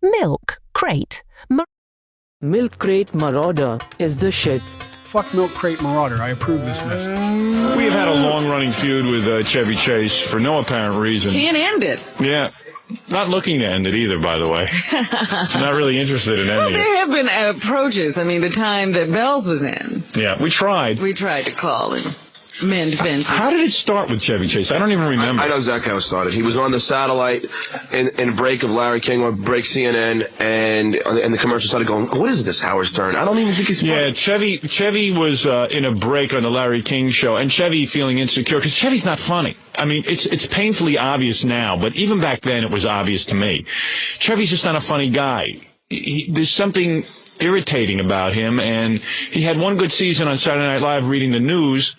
Milk Crate. Milk Crate Marauder is the shit. Fuck Milk Crate Marauder. I approve this message. We have had a long-running feud with Chevy Chase for no apparent reason. Can't end it. Yeah. Not looking to end it either, by the way. Not really interested in ending There it. have been approaches. I mean, the time that Bells was in, Yeah, we tried. we tried to call and mend fences. How did it start with Chevy Chase? I don't even remember. I know exactly how it started. He was on the satellite in a break of Larry King on break CNN, and the commercial started going, what is this Howard Stern? I don't even think he's funny. Yeah, Chevy was in a break on the Larry King show, and Chevy feeling insecure, because Chevy's not funny. I mean, it's painfully obvious now, but even back then it was obvious to me. Chevy's just not a funny guy. There's something irritating about him, and he had one good season on Saturday Night Live reading the news,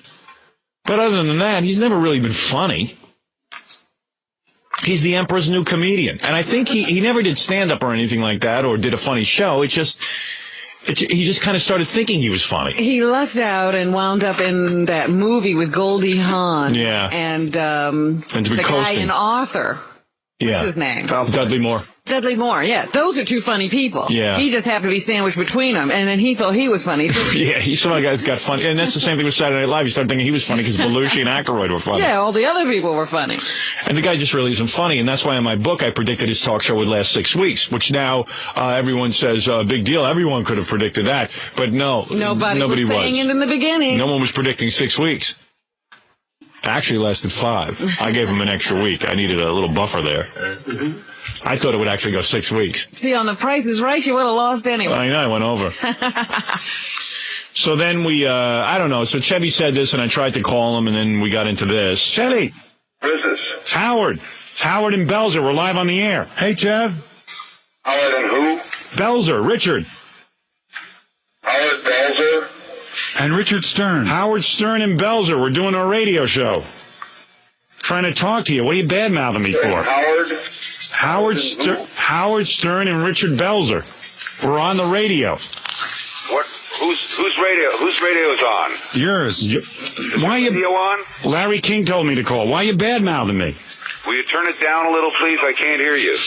but other than that, he's never really been funny. He's the Emperor's new comedian. And I think he never did stand-up or anything like that or did a funny show. He just kind of started thinking he was funny. He lucked out and wound up in that movie with Goldie Hawn. Yeah. And the guy in Arthur. Yeah. What's his name? Dudley Moore. Dudley Moore, yeah. Those are two funny people. Yeah. He just happened to be sandwiched between them, and then he thought he was funny. Yeah, he saw guys got funny. And that's the same thing with Saturday Night Live. You start thinking he was funny because Belushi and Aykroyd were funny. Yeah, all the other people were funny. And the guy just really isn't funny. And that's why in my book I predicted his talk show would last 6 weeks, which now everyone says, big deal. Everyone could have predicted that. But no, nobody was saying it in the beginning. No one was predicting 6 weeks. Actually lasted 5. I gave him an extra week. I needed a little buffer there. I thought it would actually go 6 weeks. See, on The Price is Right, you would have lost anyway. I know, I went over. So then we, I don't know, so Chevy said this, and I tried to call him, and then we got into this. Chevy! What is this? It's Howard. It's Howard and Belzer. We're live on the air. Hey, Chev. Howard and who? Belzer. Richard. Howard Belzer? And Richard Stern. Howard Stern and Belzer. We're doing our radio show. Trying to talk to you. What are you bad-mouthing me for? Howard Stern and Richard Belzer. We're on the radio. What? Whose radio? Whose radio is on? Yours. Why you? Radio on? Larry King told me to call. Why you bad-mouthing me? Will you turn it down a little, please? I can't hear you.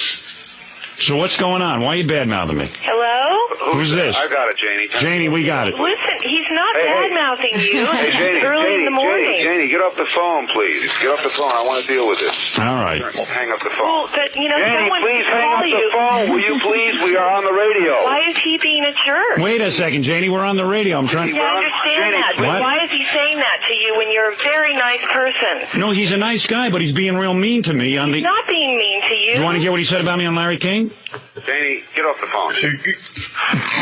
So what's going on? Why you bad-mouthing me? Hello? Who's this? I got it, Janie. Janie, we got it. Listen, he's not bad-mouthing you. Hey, Janie, early in the morning. Janie, get off the phone, please. Get off the phone. I want to deal with this. All right. Hang up the phone. Well, but, Janie, someone please can hang call up you. the phone. Will you please? We are on the radio. Why is he being a jerk? Wait a second, Janie. We're on the radio. I'm trying. Yeah, I understand Janie, that, but what? why is he saying that to you when you're a very nice person? No, he's a nice guy, but he's being real mean to me on the. He's not being mean to you. You want to hear what he said about me on Larry King? Janie, get off the phone.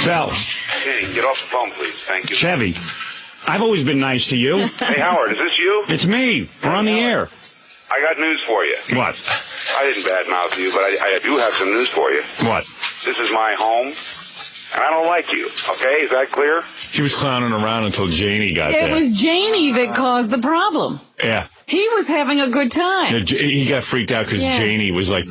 Bell. Janie, get off the phone, please. Thank you. Chevy. I've always been nice to you. Hey, Howard, is this you? It's me. We're on the air. I got news for you. What? I didn't badmouth you, but I do have some news for you. What? This is my home, and I don't like you. Okay, is that clear? He was clowning around until Janie got It there. was Janie that caused the problem. Yeah. He was having a good time. He got freaked out because Yeah. Janie was like,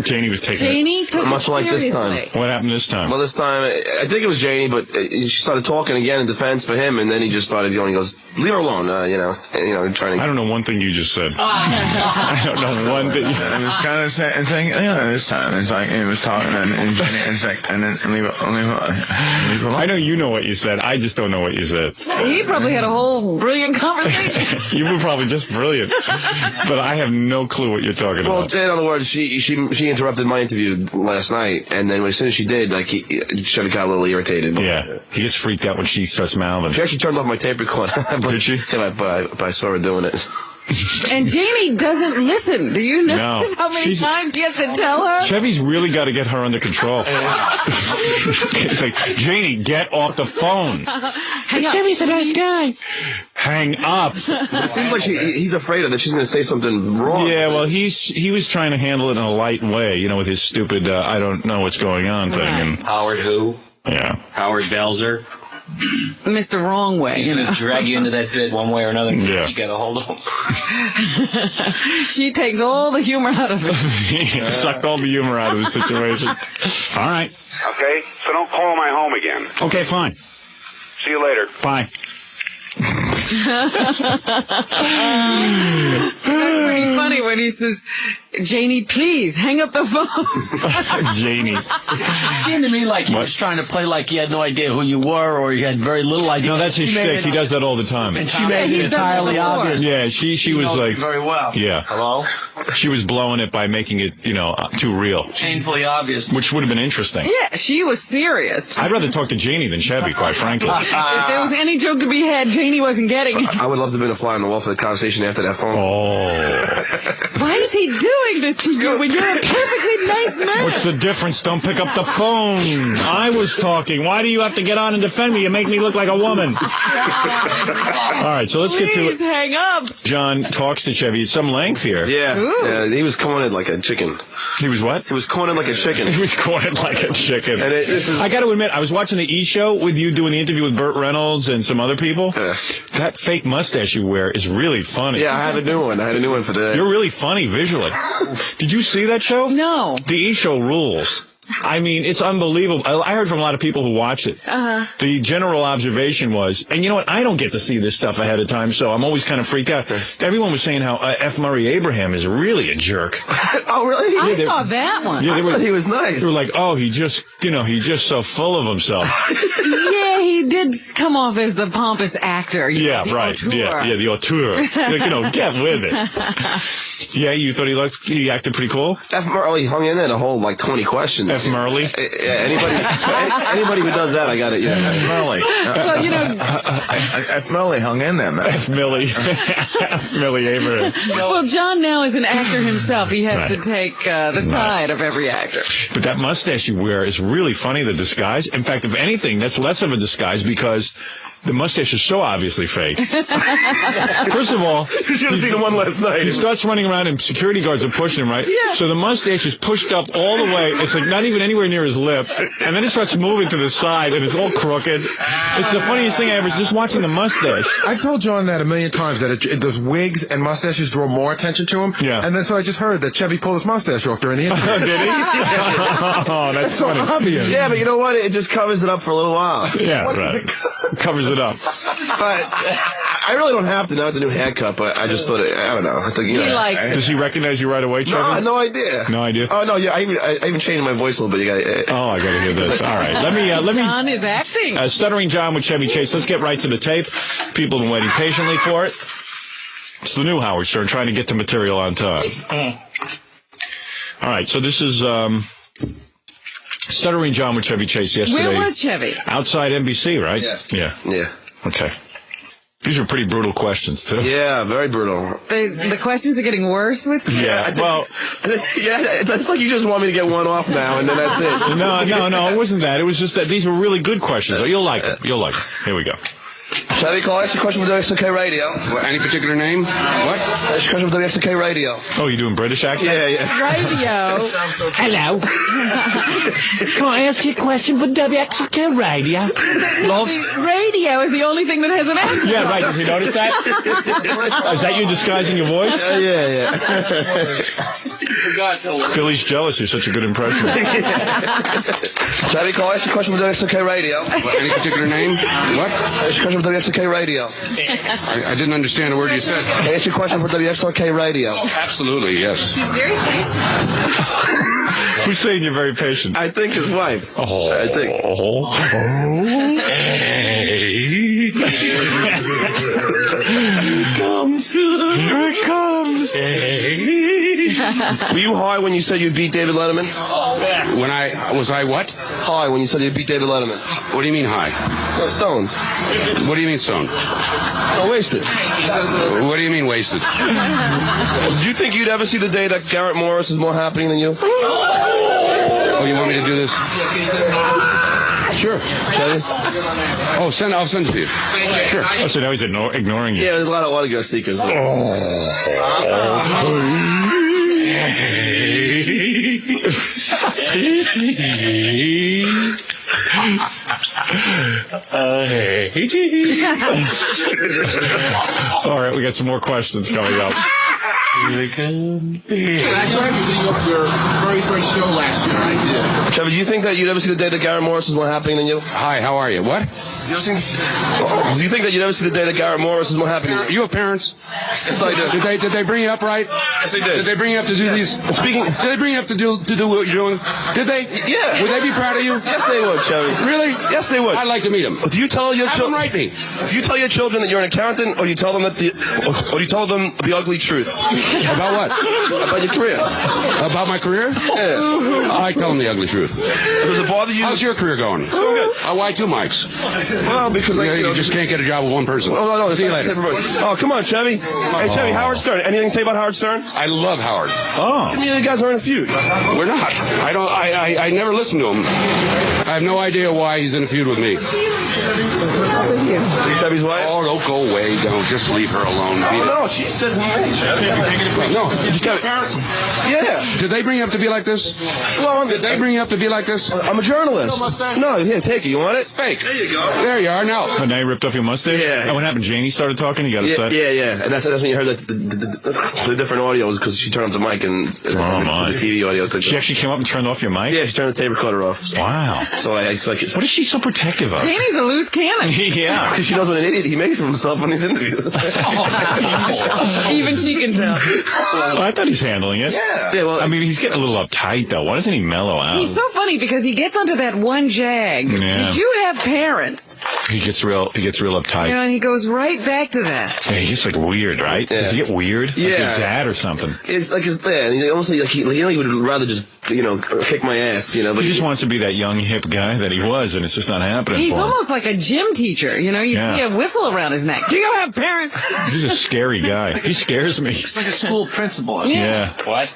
Janie was taking Janie took Much it like this seriously. time. What happened this time? Well, this time, I think it was Janie, but she started talking again in defense for him, and then he just started yelling. He goes, leave her alone, trying to... I don't know one thing you just said. I don't know one thing. It was kind of saying, this time it's like he was talking, and it's like, and then leave it alone. I know you know what you said. I just don't know what you said. He probably had a whole brilliant conversation. You were probably just brilliant, but I have no clue what you're talking Well, about. in other words, she interrupted my interview last night, and then as soon as she did, Chevy got a little irritated. Yeah, he gets freaked out when she starts mouthing. She actually turned off my tape recorder. Did she? Yeah, but I saw her doing it. And Janie doesn't listen. Do you notice how many times he has to tell her? Chevy's really got to get her under control. It's like, Janie, get off the phone. Chevy's a nice guy. Hang up. It seems like he's afraid that she's going to say something wrong. Yeah, well, he was trying to handle it in a light way, with his stupid, I don't know what's going on thing. And, Howard who? yeah. Howard Belzer. Mr. Wrong Way, He's going to drag you into that bit one way or another until Yeah. you get a hold of him. She takes all the humor out of it. He sucked all the humor out of the situation. All right. Okay? So don't call my home again. Okay, fine. See you later. Bye. That's pretty funny when he says, Janie, please hang up the phone. Janie. It seemed to me like he was trying to play like he had no idea who you were, or he had very little idea. No, that's his shtick. He does that all the time. And she made it entirely obvious. Yeah, she was like very well. Yeah. Hello? She was blowing it by making it, too real. Painfully obvious. Which would have been interesting. Yeah, she was serious. I'd rather talk to Janie than Chevy, quite frankly. If there was any joke to be had, Janie wasn't getting it. I would love to have been a fly on the wall for the conversation after that phone. Oh. Why is he doing this to you when you're a perfectly nice man? What's the difference? Don't pick up the phone. I was talking. Why do you have to get on and defend me? You make me look like a woman. All right, so let's get to it. Please hang up. John talks to Chevy at some length here. Yeah, he was cornered like a chicken. He was what? He was cornered like a chicken. He was cornered like a chicken. And I got to admit, I was watching the E! Show with you doing the interview with Burt Reynolds and some other people. That fake mustache you wear is really funny. Yeah, I have a new one. I had a new one for today. You're really funny visually. Did you see that show? No. The E! Show rules. I mean, it's unbelievable. I heard from a lot of people who watch it. The general observation was, and you know what? I don't get to see this stuff ahead of time, so I'm always kind of freaked out. Everyone was saying how F. Murray Abraham is really a jerk. Oh, really? I saw that one. Yeah, I thought he was nice. They were like, oh, he's just so full of himself. Yeah, he did come off as the pompous actor. Yeah, the right. auteur. Yeah, the auteur. Get with it. Yeah, you thought he acted pretty cool? F. Murray hung in there the whole 20 questions. F. Murray? Anybody who does that, I got it. Yeah. F. Murray. Well, F. Murray hung in there, man. F. Millie. F. Millie Abraham. Well, John now is an actor himself. He has to take the side of every actor. But that mustache you wear is really funny, the disguise. In fact, if anything, that's less of a disguise because the mustache is so obviously fake. First of all, you should have seen the one last night. He starts running around and security guards are pushing him, right? Yeah. So the mustache is pushed up all the way. It's like not even anywhere near his lip. And then it starts moving to the side and it's all crooked. It's the funniest thing I ever, just watching the mustache. I told John that a million times, that those wigs and mustaches draw more attention to him. Yeah. And then so I just heard that Chevy pulled his mustache off during the interview. Did he? Oh, that's so funny. obvious. Yeah, but you know what? It just covers it up for a little while. Yeah, right. Covers it up. But I really don't have to know the new haircut, but I just thought I don't know. I think, He likes it. Does he recognize you right away, Chevy? No idea. No idea? Oh, no, yeah, I even changed my voice a little bit. You got I got to hear this. All right. Let me. John is acting. Stuttering John with Chevy Chase. Let's get right to the tape. People have been waiting patiently for it. It's the new Howard Stern trying to get the material on time. All right. So this is Stuttering John with Chevy Chase yesterday. Where was Chevy? Outside NBC, right? Yeah. Okay. These are pretty brutal questions, too. Yeah, very brutal. The questions are getting worse with Chevy? Yeah, well... yeah, it's like you just want me to get one off now, and then that's it. No, it wasn't that. It was just that these were really good questions. You'll like them. Here we go. Chevy, can I ask you a question with WXOK Radio? Any particular name? What? Ask you a question with WXOK Radio. Oh, you doing British accent? Yeah. Radio. Hello. Can I ask you a question for WXOK Radio? Love. Radio is the only thing that has an accent. Yeah, right. Did you notice that? Is that you disguising your voice? Yeah. Billy's jealous. You're such a good impression. Chevy, can I ask you a question with WXOK Radio? Any particular name? What? Ask you a question with WXOK Radio. I didn't understand a word you said. Can I ask you a question for WXOK Radio? Absolutely, yes. He's very patient. Who's saying you're very patient? I think his wife. I think. Here it comes. Were you high when you said you beat David Letterman? Was I what? High when you said you beat David Letterman. What do you mean high? No, stoned. What do you mean stoned? No, wasted. What do you mean wasted? Do you think you'd ever see the day that Garrett Morris is more happening than you? Oh, you want me to do this? Sure. Chevy? Oh, I'll send it to you. Sure. Oh, so now he's ignoring you. Yeah, there's a lot of autograph seekers. All right, we got some more questions coming up. Here they come. Your very first show last year, I did. Chevy, do you think that you'd ever see the day that Garrett Morris is more happening than you? Hi, how are you? What? Do you think that you never see the day that Garrett Morris is more happy? You have parents? Yes, I do. Did they bring you up right? Yes, they did. Did they bring you up to do these? Speaking. Did they bring you up to do what you're doing? Did they? Yeah. Would they be proud of you? Yes, they would, Chevy. Really? Yes, they would. I'd like to meet them. Do you tell your children? Write me. Do you tell your children that you're an accountant, or do you tell them or do you tell them the ugly truth? About what? About your career. About my career? Yeah. I tell them the ugly truth. Does it bother you? How's your career going? It's going good. Why two mics? Well, because you just can't get a job with one person. Oh, no, See you later. Oh, come on, Chevy. Hey, Chevy, Howard Stern. Anything to say about Howard Stern? I love Howard. Oh. You guys are in a feud. We're not. I never listen to him. I have no idea why he's in a feud with me. Chevy's wife? Oh, don't go away. Don't. Just leave her alone. No, she says me. No. Yeah. Did they bring you up to be like this? Well, Did they bring you up to be like this? I'm a journalist. No, here, take it. You want it? It's fake. There you go. There you are now. Oh, now you ripped off your mustache? Yeah. And what happened? Janie started talking? You got upset? Yeah. And that's when you heard that the different audio was because she turned up the mic and the TV audio. She actually came up and turned off your mic? Yeah, she turned the tape recorder off. Wow. So I like it. What is she so protective of? Janie's a loose cannon. Yeah. Because she knows what an idiot he makes of himself when he's interviews. Even she can tell. Well, I thought he's handling it. Yeah, well, I mean, he's getting a little uptight, though. Why doesn't he mellow out? He's so funny because he gets onto that one jag. Yeah. Did you have parents? He gets real uptight. You know, and he goes right back to that. Yeah, he gets like weird, right? Yeah. Does he get weird? Like Yeah. your dad or something? it's like his dad. He almost like he would rather just kick my ass. But He just wants to be that young hip guy that he was, and it's just not happening. He's for him. almost like a gym teacher. You see a whistle around his neck. Do you have parents? He's a scary guy. He scares me. It's like a school principal. Yeah. What?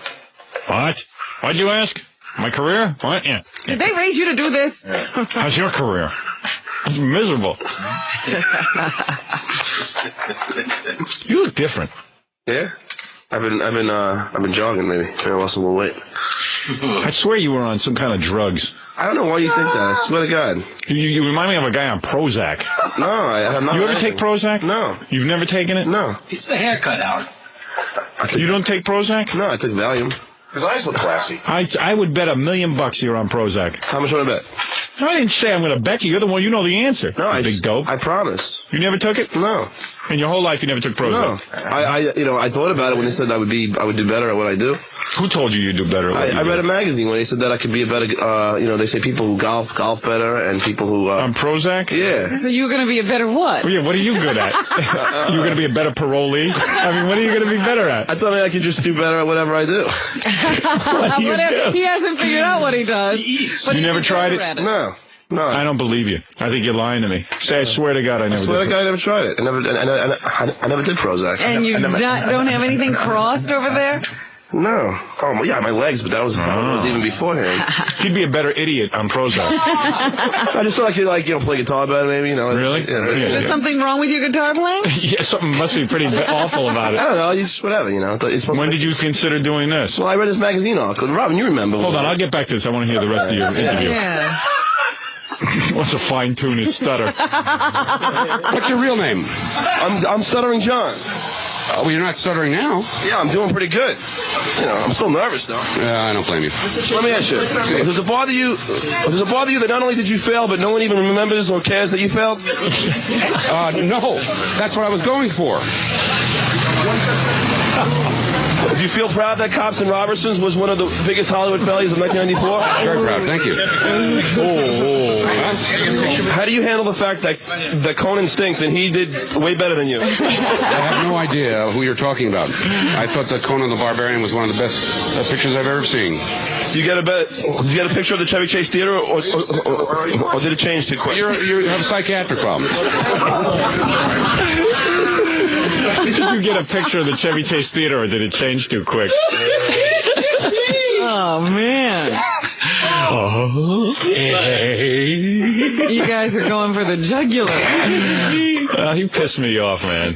What? What'd you ask? My career? What? Yeah. Did they raise you to do this? How's your career? It's miserable. You look different. Yeah. I've been jogging maybe. I lost a little weight. I swear you were on some kind of drugs. I don't know why you think that. I swear to God. You remind me of a guy on Prozac. No, I'm not. You ever take Prozac? No. You've never taken it? No. It's the haircut, Howard. You don't take Prozac? No, I took Valium. His eyes look classy. I would bet $1 million you're on Prozac. How much would I bet? I didn't say I'm going to bet you. You're the one. You know the answer. No, big dope. I promise. You never took it? No. In your whole life, you never took Prozac? No. I thought about it when they said I would do better at what I do. Who told you you'd do better at what you do? I read a magazine where they said that I could be a better, they say people who golf better and people who... On Prozac? Yeah. So you're going to be a better what? Well, yeah, what are you good at? You're going to be a better parolee? I mean, what are you going to be better at? I thought maybe I could just do better at whatever I do. He hasn't figured out what he does. But You never tried it? No. I don't believe you. I think you're lying to me. Say, I swear to God, I never did. I swear to God, I never tried it. I never did Prozac. And you don't have anything crossed over there? No. Oh, yeah, my legs, but that was even beforehand. You'd be a better idiot on Prozac. I just thought I could, play guitar better, maybe, Really? Yeah, Is there something wrong with your guitar playing? Yeah, something must be pretty awful about it. I don't know, just whatever, When did you consider doing this? Well, I read this magazine article. Robin, you remember. Hold on, I'll get back to this. I want to hear the rest of your interview. Yeah. Wants to fine-tune his stutter. What's your real name? I'm Stuttering John. Oh, well, you're not stuttering now. Yeah, I'm doing pretty good. I'm still nervous, though. I don't blame you. Let me ask you. Does it bother you that not only did you fail, but no one even remembers or cares that you failed? No. That's what I was going for. Do you feel proud that Cops and Robertsons was one of the biggest Hollywood failures of 1994? Very proud. Thank you. How do you handle the fact that Conan stinks and he did way better than you? I have no idea who you're talking about. I thought that Conan the Barbarian was one of the best pictures I've ever seen. Did you get a picture of the Chevy Chase Theater, or did it change too quick? You have a psychiatric problem. Did you get a picture of the Chevy Chase Theater, or did it change too quick? Oh, man. You guys are going for the jugular. He pissed me off, man.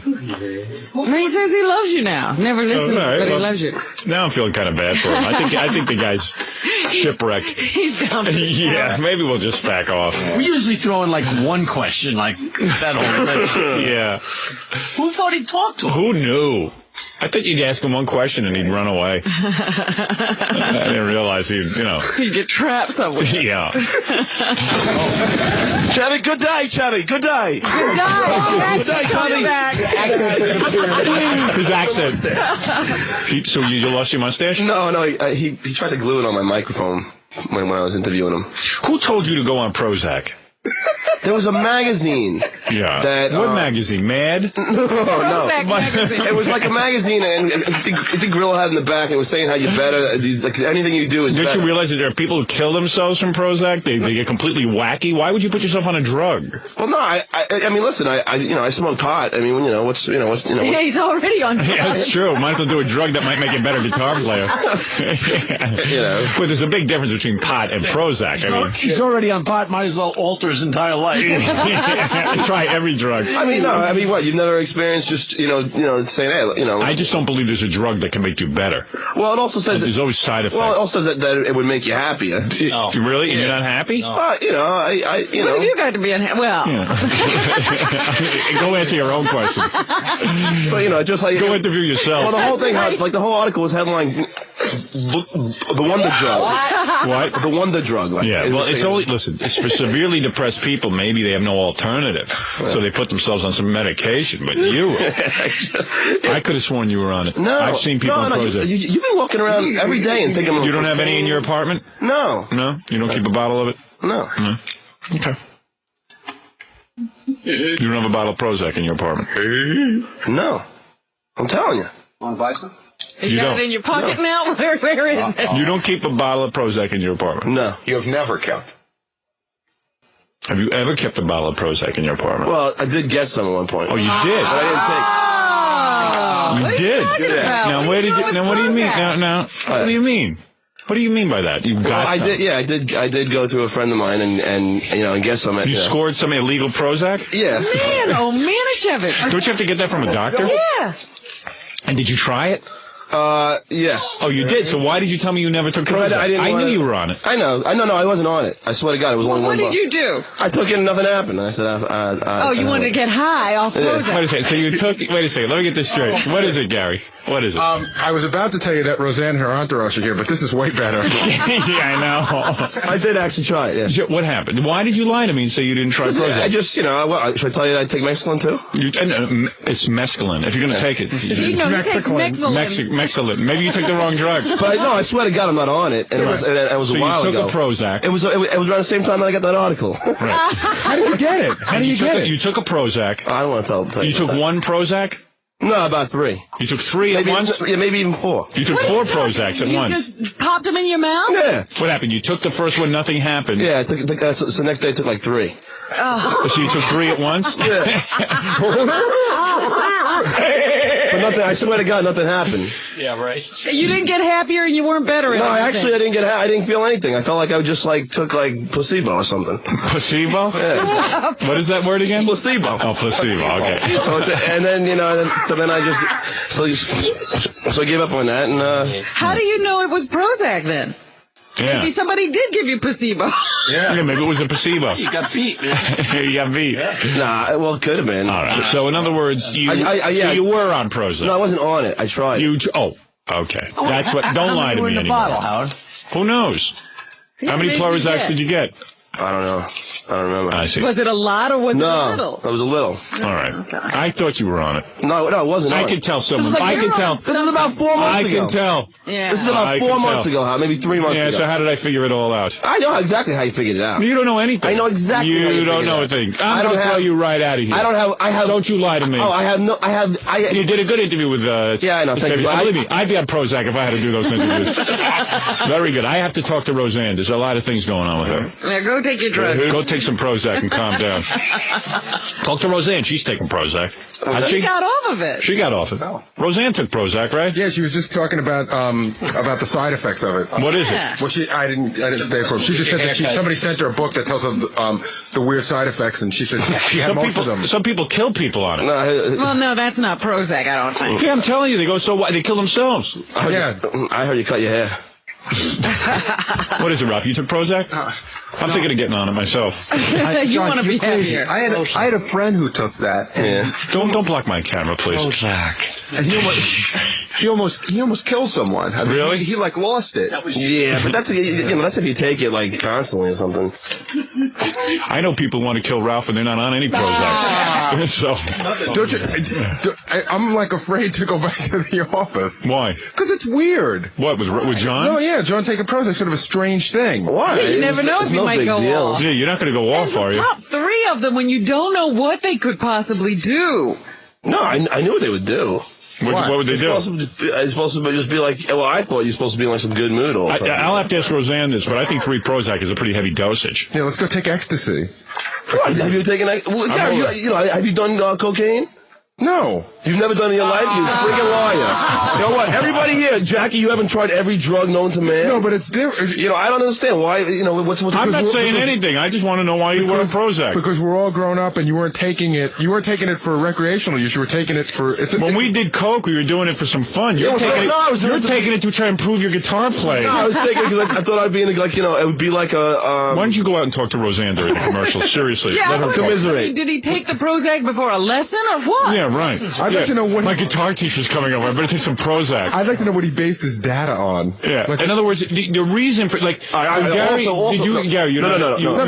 He says he loves you now. Never listened, but he loves you. Now I'm feeling kind of bad for him. I think the guy's shipwrecked. He's down. Yeah, maybe we'll just back off. We usually throw in one question, like that whole thing. Yeah. Who thought he'd talk to him? Who knew? I thought you'd ask him one question and he'd run away. I didn't realize he'd get trapped somewhere. Yeah. Chevy, good day, Chevy. Good day. Good day. Good day, Chevy. His accent. So you lost your mustache? No. He tried to glue it on my microphone when I was interviewing him. Who told you to go on Prozac? There was a magazine. Yeah. What magazine? Mad? No. It was like a magazine, and the grill had in the back, and it was saying how you better, like anything you do is better. Don't you realize that there are people who kill themselves from Prozac? They get completely wacky. Why would you put yourself on a drug? Well, no. I mean, listen. I smoke pot. I mean, what's. Yeah, he's already on pot. Yeah, that's true. Might as well do a drug that might make you a better guitar player. But there's a big difference between pot and Prozac. He's already on pot. Might as well alter his entire life. Try every drug. I mean, no. I mean, what? You've never experienced just saying, hey, I just don't believe there's a drug that can make you better. Well, it also says there's always side effects. Well, it also says that it would make you happier. No. Really? And you're not happy? No. What have you got to be unhappy? Well, go answer your own questions. So just like go interview yourself. Well, the whole thing, the whole article was headlined the wonder drug. What? The wonder drug. Well, it's only it's for severely depressed people. Maybe they have no alternative, so they put themselves on some medication. But I could have sworn you were on it. No, I've seen people on Prozac. You've been walking around every day and thinking. You don't have any in your apartment? No. No, you don't keep a bottle of it? No. Okay. You don't have a bottle of Prozac in your apartment? No. I'm telling you. Want to buy some? You got it in your pocket now? Where is it? You don't keep a bottle of Prozac in your apartment? No. You have never kept. Have you ever kept a bottle of Prozac in your apartment? Well, I did get some at one point. Oh, you did? But I You did? Yeah. Now, what do you mean? Now, what do you mean? What do you mean by that? You got I did. Yeah, I did go to a friend of mine and get some. You scored some illegal Prozac? Yeah. Man, a Chevy. Don't you have to get that from a doctor? Yeah. And did you try it? Yeah. Oh, you did? So why did you tell me you never took Prozac? I knew you were on it. I know. No, I wasn't on it. I swear to God, it was only one. What did you do? I took it and nothing happened. I said, you wanted to get high off Prozac. Wait a second. So you took, wait a second. Let me get this straight. What is it, Gary? What is it? I was about to tell you that Roseanne and her entourage are here, but this is way better. Yeah, I know. I did actually try it, yeah. What happened? Why did you lie to me and say you didn't try Prozac? I just, should I tell you that I take mescaline too? It's mescaline. If you're going to take it. He takes Mescaline. Maybe you took the wrong drug. But no, I swear to God, I'm not on it. And it was a while ago. So you took a Prozac. It was around the same time that I got that article. Right. How did you get it? How did you get it? You took a Prozac. I don't want to tell you. You took one Prozac? No, about 3. You took 3 at once? Yeah, maybe even 4. You took 4 Prozacs at once. You just popped them in your mouth? Yeah. What happened? You took the first one, nothing happened. Yeah, so the next day I took like 3. Oh. So you took 3 at once? Yeah. But nothing. I swear to God, nothing happened. Yeah, right. You didn't get happier and you weren't better. No, I didn't feel anything. I felt like I just took placebo or something. Placebo? Yeah. What is that word again? Placebo. Oh, placebo. Okay. So then I gave up on that and. How do you know it was Prozac then? Yeah. Maybe somebody did give you placebo. Yeah, maybe it was a placebo. You got beat, man. You got beat. Nah, well, it could have been. All right. So, in other words, you were on Prozac. No, I wasn't on it. I tried. Okay. That's what. Don't lie to me anymore. Bottle, Howard. Who knows? How many Prozacs did you get? I don't know. I don't remember. I see. Was it a lot or was it a little? No, it was a little. All right. I thought you were on it. No, it wasn't. I can tell someone. I can tell. This is about 4 months ago. I can tell. Yeah. This is about 4 months ago, maybe 3 months ago. Yeah, so how did I figure it all out? I know exactly how you figured it out. You don't know anything. I know exactly how you figured it out. You don't know a thing. I'm going to throw you right out of here. I have. Don't you lie to me. Oh, You did a good interview with. Yeah, I know. Thank you. Believe me, I'd be on Prozac if I had to do those interviews. Very good. I have to talk to Roseanne. There's a lot of things going on with her. Yeah, go take your drugs. Go take some Prozac and calm down. Talk to Roseanne. She's taking Prozac. She got off of it. She got off it. Roseanne took Prozac, right? Yeah, she was just talking about the side effects of it. What is it? Well, I didn't stay for it. She just said that somebody sent her a book that tells her the weird side effects, and she said she had most of them. Some people kill people on it. Well, no, that's not Prozac, I don't think. Yeah, I'm telling you, they go so wide, they kill themselves. Yeah. I heard you cut your hair. What is it, Ralph? You took Prozac? I'm thinking of getting on it myself. You want to be happier. I had a friend who took that. And Don't block my camera, please. Prozac. And he almost killed someone. I mean, Really? He like lost it. Yeah, but that's if you take it like constantly or something. I know people want to kill Ralph and they're not on any Prozac. So, Don't you? I'm like afraid to go back to the office. why? Because it's weird. What, with John? No, yeah, John taking Prozac, sort of a strange thing. Why? You never know if you might go off. Yeah, you're not going to go off, are you? Pop 3 of them when you don't know what they could possibly do. No, I knew what they would do. What would they do? It's supposed to just be like, well, I thought you were supposed to be in like some good mood all the time. I'll have to ask Roseanne this, but I think 3 Prozac is a pretty heavy dosage. Yeah, let's go take ecstasy. What? Have you taken that? Well, have you done cocaine? No. You've never done it in your life? You freaking liar. You know what? Everybody here, Jackie, you haven't tried every drug known to man? No, but it's different. I don't understand why, what's I'm not saying anything. I just want to know why you were on Prozac. Because we're all grown up and you weren't taking it. You weren't taking it for recreational use. You were taking it for... When we did coke, we were doing it for some fun. You're taking it to try and improve your guitar playing. No, I was taking it because I thought I'd be in it would be like a... Why don't you go out and talk to Roseanne during the commercial? Seriously. Yeah, let her commiserate. Did he take the Prozac before a lesson or what? Yeah, right. I'd like to know what... My guitar teacher's coming over. I better take some Prozac. I'd like to know what he based his data on. Yeah. In other words, the reason for, like... Gary, No,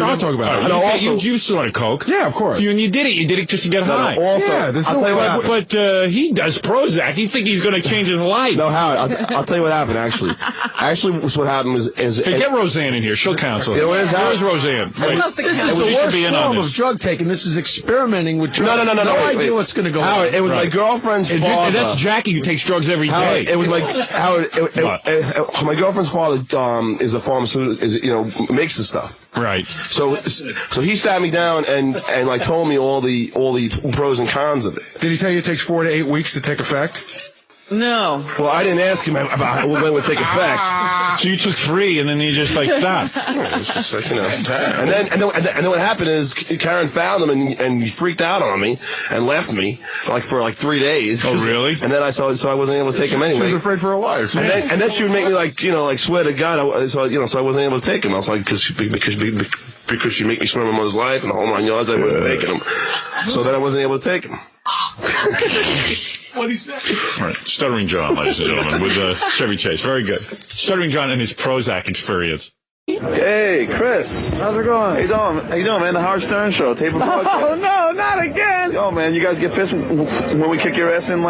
I'll talk about it. No, you snorted coke. Yeah, of course. You did it just to get high. Also, yeah, I'll tell you what happened. But he does Prozac. You think he's going to change his life. No, Howard, I'll tell you what happened, actually. What happened is Hey, get Roseanne in here. She'll counsel. Where's Roseanne? This is the worst form of drug taking. This is experimenting with drugs. No idea what's going to go on. Howard, it was my girlfriend's father. And that's Jackie who takes drugs every day. It was my girlfriend's father is a pharmaceutical, makes the stuff. Right. So he sat me down and like told me all the pros and cons of it. Did he tell you it takes 4 to 8 weeks to take effect? No. Well, I didn't ask him about when it would take effect. So you took 3 and then you just stopped. It's just like, And then what happened is Karen found him and he freaked out on me and left me for 3 days. Oh, really? And then I wasn't able to take him anyway. She was afraid for her life. And then she would make me swear to God. So I wasn't able to take him. I was like, because she made me swear on my mother's life and the whole 9 yards, I would have taken him. So then I wasn't able to take him. What he said. All right. Stuttering John, ladies and gentlemen, with Chevy Chase. Very good. Stuttering John and his Prozac experience. Hey, Chris. How's it going? How you doing, man? The Howard Stern Show. Tape podcast. Oh, no, not again. Yo, man, you guys get pissed when we kick your ass in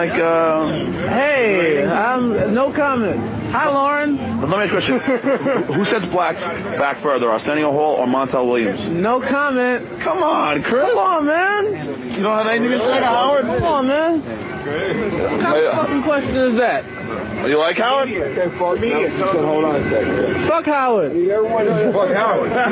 Hey, no comment. Hi, Lauren. Let me ask you a question. Who sets blacks back further, Arsenio Hall or Montel Williams? No comment. Come on, Chris. Come on, man. You don't have anything to say to Howard? Come on, man. What kind of fucking question is that? You like Howard? Fuck me. Hold on a second. Fuck Howard. Fuck Howard. I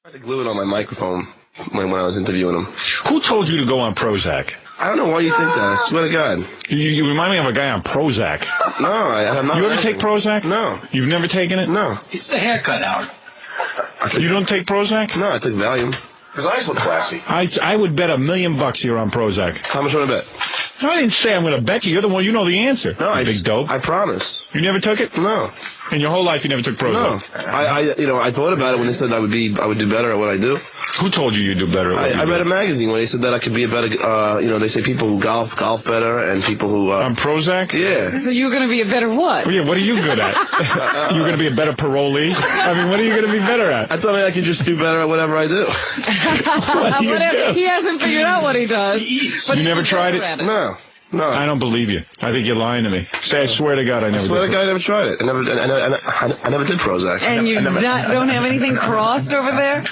had to glue it on my microphone when I was interviewing him. Who told you to go on Prozac? I don't know why you think that. I swear to God. You remind me of a guy on Prozac. No, I have not. You ever take Prozac? No. You've never taken it? No. It's the haircut, Howard. You don't take Prozac? No, I took Valium. His eyes look classy. I would bet $1 million you're on Prozac. How much would I bet? No, I didn't say I'm going to bet you. You're the one. You know the answer. No, big dope. I promise. You never took it? No. In your whole life, you never took Prozac? No. I thought about it when they said I would do better at what I do. Who told you you'd do better at what you do? I read a magazine where they said that I could be a better, they say people who golf better and people who... on Prozac? Yeah. So you're going to be a better what? Well, yeah, what are you good at? You're going to be a better parolee? I mean, what are you going to be better at? I thought maybe I could just do better at whatever I do. What do you do? He hasn't figured out what he does. But you never tried it? No. I don't believe you. I think you're lying to me. Say, I swear to God, I never did. I swear to God, I never tried it. I never did Prozac. And you don't have anything crossed over there?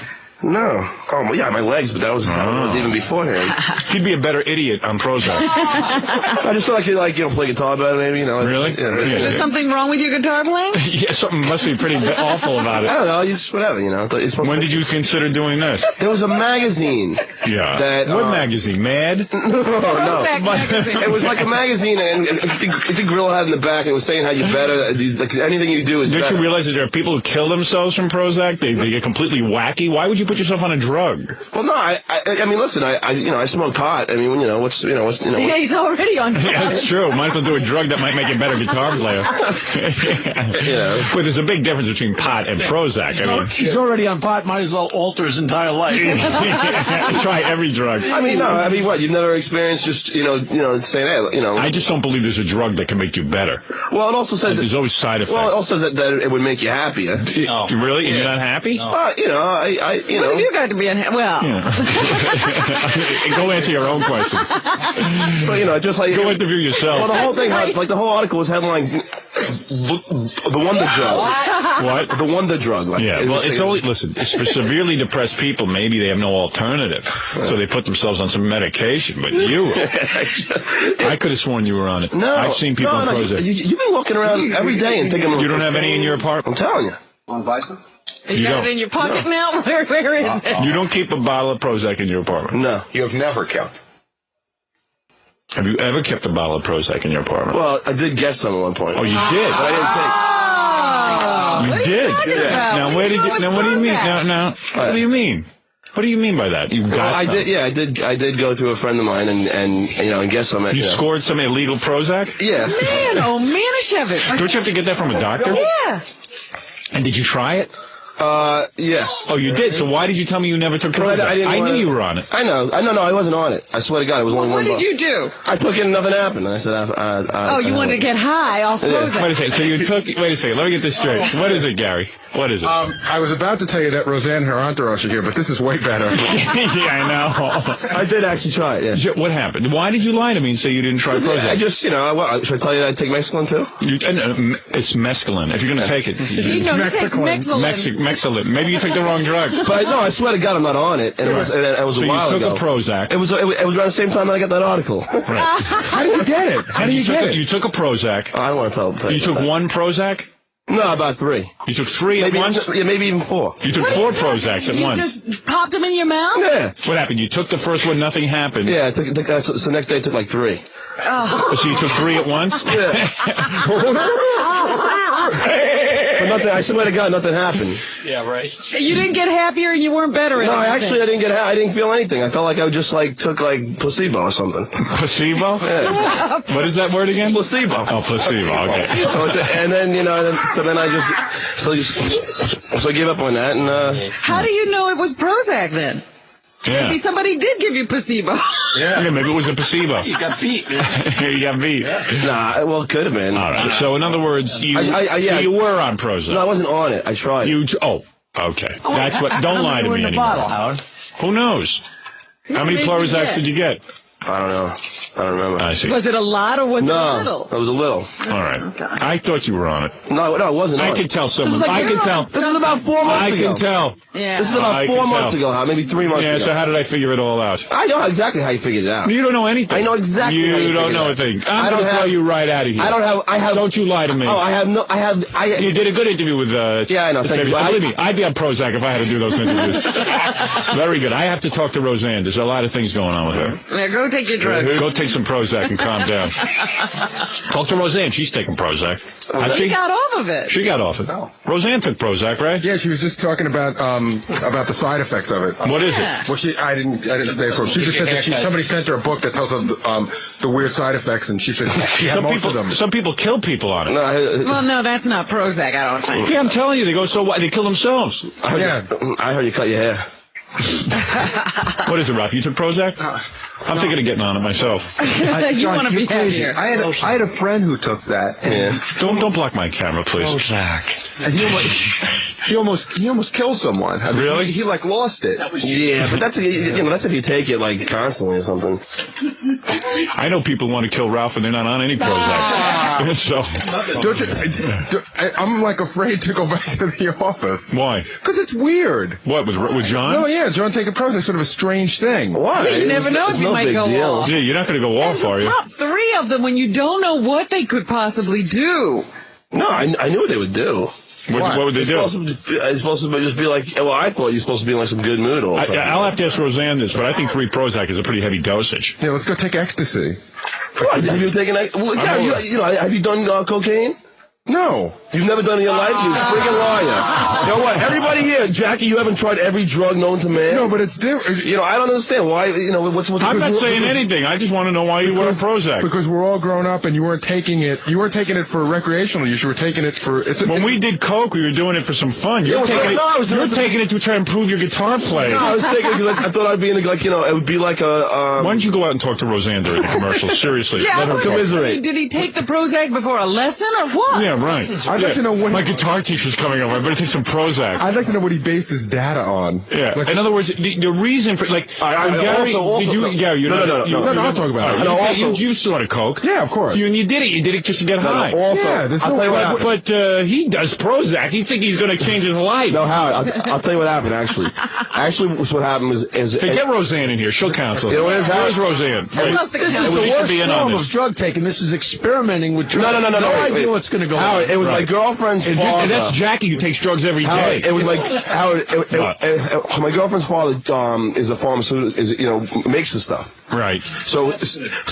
No. Oh, well, yeah, my legs, but that was even beforehand. You'd be a better idiot on Prozac. I just thought I could, play guitar better, maybe, Really? Yeah, Is there something wrong with your guitar playing? Yeah, something must be pretty awful about it. I don't know, just whatever, When did you consider doing this? There was a magazine. Yeah. What magazine? Mad? No. It was like a magazine, and I think Grill had in the back, and it was saying how you better, like anything you do is better. Don't you realize that there are people who kill themselves from Prozac? They get completely wacky. Why would you put put yourself on a drug? Well, no, I mean, listen, I smoke pot. I mean, Yeah, he's already on drugs. Yeah, that's true. Might as well do a drug that might make you a better guitar player. But there's a big difference between pot and Prozac. I mean, he's already on pot. Might as well alter his entire life. Try every drug. I mean, no. I mean, what? You've never experienced just saying, hey, I just don't believe there's a drug that can make you better. Well, it also says there's always side effects. Well, it also says that it would make you happier. Oh, really? And you're not happy? No. What have you got to be unhappy? Well, go answer your own questions. So just like go interview yourself. Well, the whole thing, like the whole article was headline, the wonder drug. What? The wonder drug. Like, yeah. Well, it's only it's for severely depressed people. Maybe they have no alternative, so they put themselves on some medication. But you, I could have sworn you were on it. No, I've seen people on Prozac. You've been walking around every day and thinking. You don't have any in your apartment? I'm telling you. Want to buy some? You got it in your pocket now? Where is it? You don't keep a bottle of Prozac in your apartment? No. You have never kept. Have you ever kept a bottle of Prozac in your apartment? Well, I did get some at one point. Oh, you did? But I didn't take. You did? Yeah. Now, where did you? Now, what do you mean? Now, what do you mean? What do you mean by that? You got? Well, I did. Yeah, I did go to a friend of mine and get some. You scored some illegal Prozac? Yeah. Man, oh man, Chevy. Don't you have to get that from a doctor? Yeah. And did you try it? Yeah. Oh, you did? So why did you tell me you never took Prozac? I knew you were on it. I know. No, I wasn't on it. I swear to God, it was only one. What did you do? I took it and nothing happened. I said, you wanted to get high off Prozac. Wait a second. So you took... Wait a second. Let me get this straight. What is it, Gary? What is it? I was about to tell you that Roseanne and her entourage are here, but this is way better. Yeah, I know. I did actually try it, yeah. What happened? Why did you lie to me and say you didn't try Prozac? I just, should I tell you that I take Mescaline too? It's mescaline. If you're going to take it. He takes Mescaline. Maybe you took the wrong drug. But no, I swear to God, I'm not on it. And it was a while ago. So you took a Prozac. It was around the same time that I got that article. Right. How did you get it? How did you get it? You took a Prozac. I don't want to tell you. You took one Prozac? No, about 3. You took 3 at once? Yeah, maybe even 4. You took 4 Prozacs at once. You just popped them in your mouth? Yeah. What happened? You took the first one, nothing happened. Yeah, so next day I took like 3. Oh. So you took 3 at once? Yeah. But nothing, I swear to God, nothing happened. Yeah, right. You didn't get happier and you weren't better. No, I didn't feel anything. I felt like I just took placebo or something. Placebo? Yeah. What is that word again? Placebo. Oh, placebo. Okay. So then I gave up on that and. How do you know it was Prozac then? Yeah. Maybe somebody did give you placebo. Yeah, maybe it was a placebo. You got beat, man. You got beat. Nah, well, it could have been. All right. So, in other words, you were on Prozac. No, I wasn't on it. I tried. Okay. That's what. Don't lie to me anymore. Bottle, Howard. Who knows? How many Prozacs did you get? I don't know. I don't remember. I see. Was it a lot or was it a little? No, it was a little. All right. I thought you were on it. No, it wasn't. I can tell someone. I can tell. This is about 4 months ago. I can tell. Yeah. This is about 4 months ago, maybe 3 months ago. Yeah, so how did I figure it all out? I know exactly how you figured it out. You don't know anything. I know exactly how you figured it out. You don't know a thing. I'm going to throw you right out of here. I have. Don't you lie to me. Oh, You did a good interview with, yeah, I know. Thank you. Believe me, I'd be on Prozac if I had to do those interviews. Very good. I have to talk to Roseanne. There's a lot of things going on with her. Yeah, go take your drugs. Go take some Prozac and calm down. Talk to Roseanne. She's taking Prozac. She got off of it. She got off it. Roseanne took Prozac, right? Yeah, she was just talking about the side effects of it. What is it? Well, I didn't stay for it. She just said that somebody sent her a book that tells her the weird side effects, and she said she had most of them. Some people kill people on it. Well, no, that's not Prozac, I don't think. Yeah, I'm telling you, they go so wide, they kill themselves. I heard you cut your hair. What is it, Ralph? You took Prozac? I'm thinking of getting on it myself. You want to be happier. I had a friend who took that. Yeah. Don't block my camera, please. Prozac. And he almost killed someone. I mean, Really? He lost it. Yeah, but that's if you take it constantly or something. I know people want to kill Ralph and they're not on any Prozac. So I'm afraid to go back to the office. Why? Because it's weird. What, with John? No, yeah, John taking Prozac, sort of a strange thing. Why? You never know if you might go off. Yeah, you're not going to go off, are you? Pop 3 of them when you don't know what they could possibly do. No, I knew what they would do. What would they do? It's supposed to just be like, well, I thought you were supposed to be in some good mood all the time. I'll have to ask Roseanne this, but I think 3 Prozac is a pretty heavy dosage. Yeah, let's go take ecstasy. What? Have you taken that? Well, have you done cocaine? No. You've never done it in your life? You freaking liar. You know what? Everybody here, Jackie, you haven't tried every drug known to man? No, but it's different. You know, I don't understand why, what's I'm not saying anything. I just want to know why you wear Prozac. Because we're all grown up and you weren't taking it for recreational use. You were taking it for... When we did coke, we were doing it for some fun. You're taking it to try and improve your guitar playing. No, I was taking it because I thought I'd be in it would be like a... Why don't you go out and talk to Roseanne during the commercial? Seriously. Yeah, let her commiserate. Did he take the Prozac before a lesson or what? Yeah, right. I'd like to know what... My guitar teacher's coming over. I better take some Prozac. I'd like to know what he based his data on. Yeah. In other words, the reason for, Gary, Gary, No, I'll talk about it. You sort of coke. Yeah, of course. You did it just to get high. Also, yeah, I'll tell you what happened. But he does Prozac. You think he's going to change his life? No, Howard, I'll tell you what happened, actually. Actually, what happened is hey, get Roseanne in here. She'll counsel. You know what it is, Where's Roseanne? This is the worst form of drug taking. This is experimenting with drugs. No. No idea what's going to go on. Howard, it was my girlfriend's father. And that's Jackie who takes drugs every day. Howard, it was my girlfriend's father is a pharmaceutical, makes the stuff. Right. So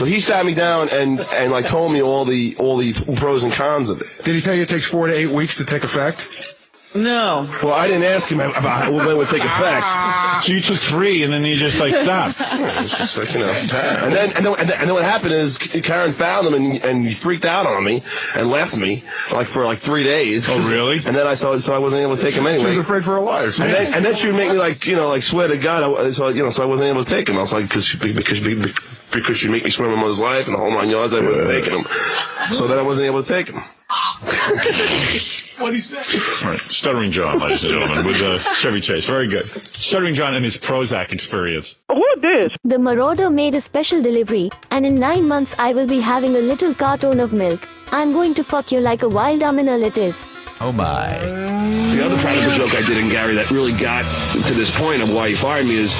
he sat me down and told me all the pros and cons of it. Did he tell you it takes 4 to 8 weeks to take effect? No. Well, I didn't ask him about when it would take effect. So you took 3 and then you just stopped. It's just and then what happened is Karen found him and he freaked out on me and left me for 3 days. Oh, really? And then so I wasn't able to take him anyway. She was afraid for her life. And then she would make me swear to God. So I wasn't able to take him. I was like, because she'd make me swear on my mother's life and the whole 9 yards. I wasn't taking him. So then I wasn't able to take him. What he said? All right. Stuttering John, ladies and gentlemen, with Chevy Chase. Very good. Stuttering John and his Prozac experience. Who this? The Marauder made a special delivery, and in 9 months I will be having a little carton of milk. I'm going to fuck you like a wild aminal it is. Oh my. The other practical joke I did in Gary that really got to this point of why he fired me is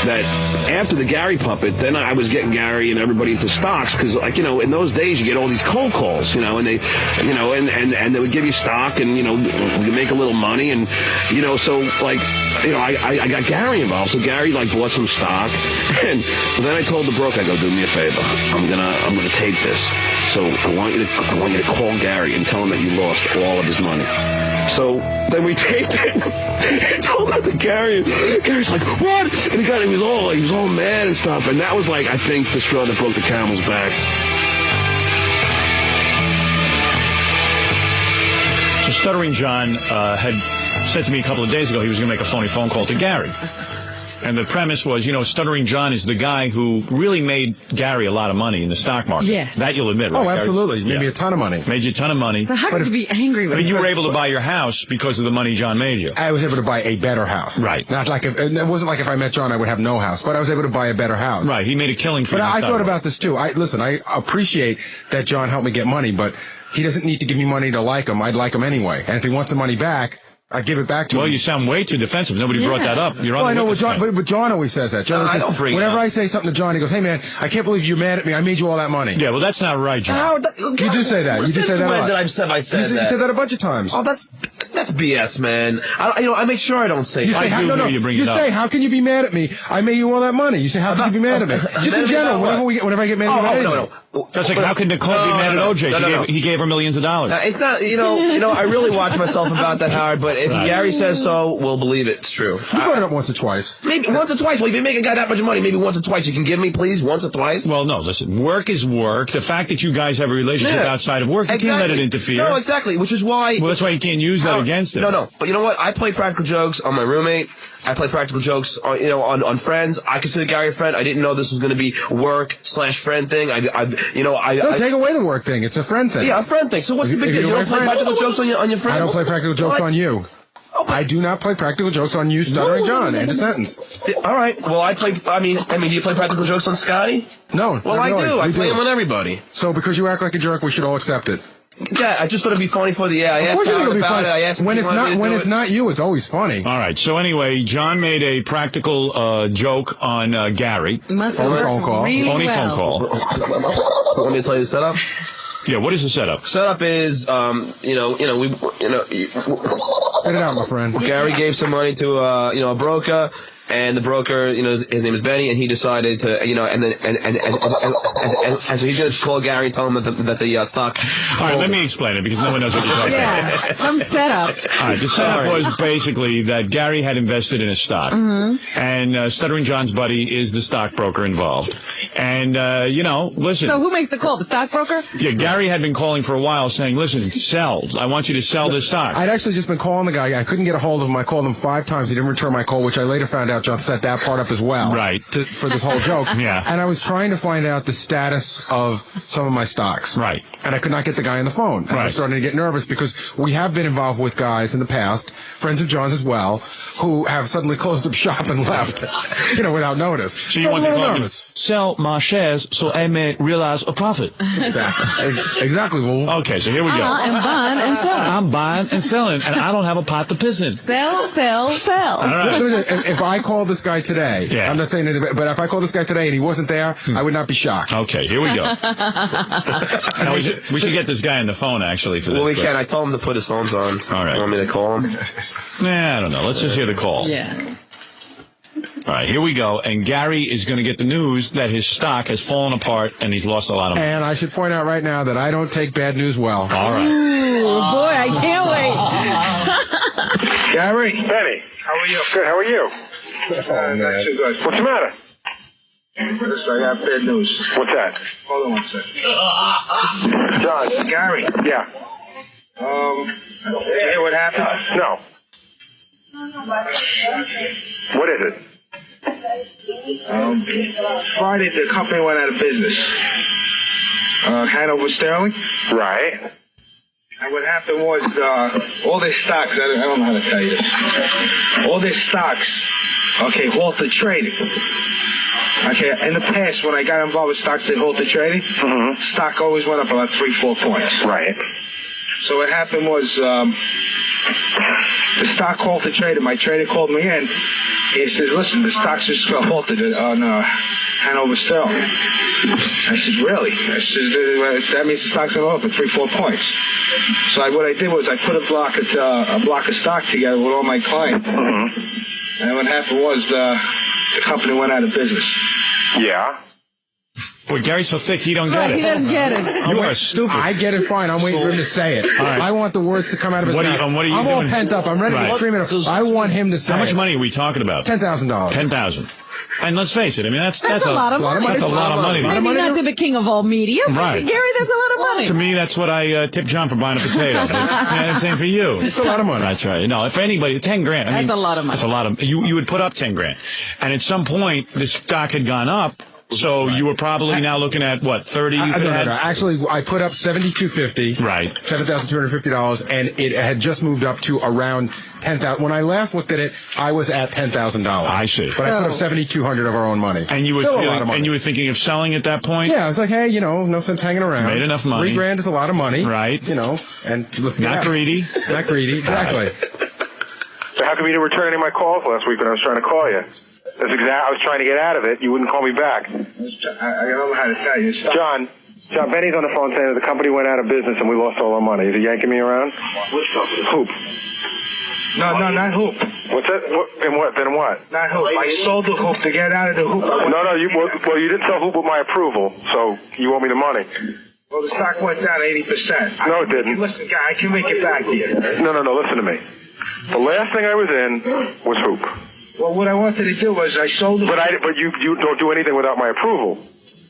that after the Gary puppet, then I was getting Gary and everybody into stocks because, in those days you get all these cold calls, and they, and they would give you stock and, you make a little money and, so I got Gary involved. So Gary bought some stock and then I told the broker, I go, do me a favor. I'm gonna tape this. So I want you to call Gary and tell him that you lost all of his money. So then we taped it. I told that to Gary. And Gary's like, what? And he was all mad and stuff. And that was I think the straw that broke the camel's back. So Stuttering John had said to me a couple of days ago he was going to make a phony phone call to Gary. And the premise was, Stuttering John is the guy who really made Gary a lot of money in the stock market. Yes. That you'll admit, right? Oh, absolutely. Made me a ton of money. Made you a ton of money. So how could you be angry with him? You were able to buy your house because of the money John made you. I was able to buy a better house. Right. Not it wasn't like if I met John I would have no house, but I was able to buy a better house. Right. He made a killing for you. But I thought about this too. Listen, I appreciate that John helped me get money, but he doesn't need to give me money to like him. I'd like him anyway. And if he wants the money back, I give it back to him. Well, you sound way too defensive. Nobody brought that up. You're on I know, but John always says that. John says, whenever I say something to John, he goes, hey, man, I can't believe you're mad at me. I made you all that money. Yeah, well, that's not right, John. You do say that. You do say that a lot. I said that. You said that a bunch of times. Oh, that's BS, man. I make sure I don't say that. You say, how can you be mad at me? I made you all that money. You say, how can you be mad at me? Just in general, whenever I get mad at you. No. That's how can Nicole be mad at OJ? He gave her millions of dollars. It's not, I really watch myself about that, Howard, but if Gary says so, we'll believe it's true. You brought it up once or twice. Maybe once or twice. Well, if you make a guy that much money, maybe once or twice. You can give me, please, once or twice? Well, no, listen, work is work. The fact that you guys have a relationship outside of work, you can't let it interfere. No, exactly, which is why... Well, that's why you can't use that against him. No, but you know what? I play practical jokes on my roommate. I play practical jokes on friends. I consider Gary a friend. I didn't know this was going to be work/friend thing. I take away the work thing. It's a friend thing. Yeah, a friend thing. So what's the big deal? You don't play practical jokes on your friends? I don't play practical jokes on you. I do not play practical jokes on you, Stuttering John. End of sentence. All right. Well, do you play practical jokes on Scotty? No. Well, I do. I play them on everybody. So because you act like a jerk, we should all accept it. Yeah, I just thought it'd be funny for the. I asked Howard about it. I asked when it's not you, it's always funny. All right. So anyway, John made a practical joke on Gary. Must have worked really Phony phone call. Want me to tell you the setup? Yeah. What is the setup? Setup is, Spit it out, my friend. Gary gave some money to, a broker. And the broker, his name is Benny, and he decided to, and so he's going to call Gary and tell him that the stock. All right, let me explain it because no one knows what you're talking about. Yeah, some setup. All right, the setup was basically that Gary had invested in a stock, and Stuttering John's buddy is the stockbroker involved. And, listen. So who makes the call? The stockbroker? Yeah, Gary had been calling for a while saying, listen, sell. I want you to sell this stock. I'd actually just been calling the guy. I couldn't get a hold of him. I called him 5 times. He didn't return my call, which I later found out John set that part up as well. Right. For this whole joke. Yeah. And I was trying to find out the status of some of my stocks. Right. And I could not get the guy on the phone. And I was starting to get nervous because we have been involved with guys in the past, friends of John's as well, who have suddenly closed up shop and left, without notice. So you want to tell him, sell my shares so I may realize a profit. Exactly. Well, okay, so here we go. I'm buying and selling. I'm buying and selling, and I don't have a pot to piss in. Sell, sell, sell. All right. If I call this guy today, I'm not saying anything, but if I call this guy today and he wasn't there, I would not be shocked. Okay, here we go. Now, we should get this guy on the phone, actually, for this. Well, we can. I told him to put his phones on. All right. You want me to call him? Nah, I don't know. Let's just hear the call. Yeah. All right, here we go. And Gary is going to get the news that his stock has fallen apart and he's lost a lot of money. And I should point out right now that I don't take bad news well. All right. Ooh, boy, I can't wait. Gary. Benny. How are you? Good. How are you? Not too good. What's the matter? Listen, I got bad news. What's that? Hold on one second. John. Gary. Yeah. Did you hear what happened? No. What is it? Friday, the company went out of business. Hanover Sterling? Right. And what happened was, all their stocks, I don't know how to tell you this. All their stocks, halted trading. Okay, in the past, when I got involved with stocks that halted trading, stock always went up about 3-4 points. Right. So what happened was, the stock halted trading. My trader called me in. He says, listen, the stock's just halted on Hanover Sterling. I said, really? I said, that means the stock's going to go up at 3-4 points. So what I did was I put a block of stock together with all my clients. And what happened was the company went out of business. Yeah. Boy, Gary's so thick, he don't get it. He doesn't get it. You are stupid. I get it fine. I'm waiting for him to say it. All right. I want the words to come out of his mouth. What are you I'm doing? all pent up. I'm ready to scream it. I want him to say How much money are we talking about? $10,000. $10,000. And let's face it, I mean, that's a lot of money. That's a lot of money. Maybe not to the king of all media, but Right. to Gary, that's a lot of money. To me, that's what I tip John for buying a potato. Yeah, same for you. It's a lot of money. That's right. No, if anybody, 10 grand. That's a lot of money. That's a lot of. You would put up 10 grand, and at some point, the stock had gone up. So you were probably now looking at what, 30? No. Actually, I put up $7,250. Right. $7,250, and it had just moved up to around $10,000. When I last looked at it, I was at $10,000. I see. But I put up $7,200 of our own money. And you were Still a lot of money. and you were thinking of selling at that point? Yeah, I was like, hey, no sense hanging around. Made enough money. $3,000 is a lot of money. Right. And let's get Not out. greedy. Not greedy. Exactly. So how come you didn't return any of my calls last week when I was trying to call you? I was trying to get out of it. You wouldn't call me back. I don't know how to tell you. John, Benny's on the phone saying that the company went out of business and we lost all our money. Is he yanking me around? Which company? Hoop. No, not Hoop. What's that? Then what? Not Hoop. I sold the Hoop to get out of the Hoop. No, you didn't sell Hoop with my approval, so you owe me the money. Well, the stock went down 80%. No, it didn't. Listen, guy, I can make it back to you. No, listen to me. The last thing I was in was Hoop. Well, what I wanted to do was I sold it. But you don't do anything without my approval.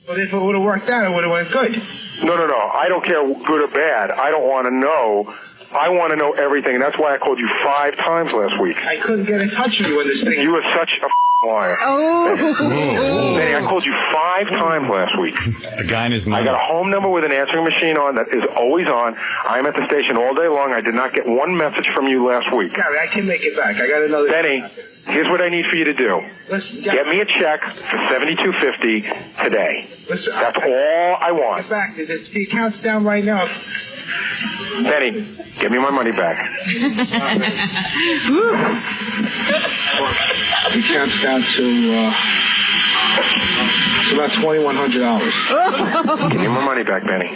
But if it would have worked out, it would have went good. No. I don't care good or bad. I don't want to know. I want to know everything, and that's why I called you 5 times last week. I couldn't get in touch with you when this thing... You were such a liar. Oh. Benny, I called you 5 times last week. A guy in his mind. I got a home number with an answering machine on that is always on. I'm at the station all day long. I did not get one message from you last week. Gary, I can make it back. I got another... Benny, here's what I need for you to do. Listen, get me a check for $7,250 today. Listen, that's all I want. Get back. The account's down right now. Benny, give me my money back. The account's down to about $2,100. Give me my money back, Benny.